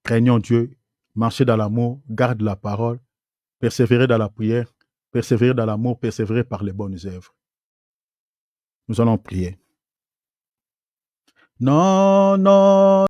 Craignons Dieu, marchez dans l'amour, garde la parole, persévérez dans la prière, persévérez dans l'amour, persévérez par les bonnes œuvres. Nous allons prier. Non, non,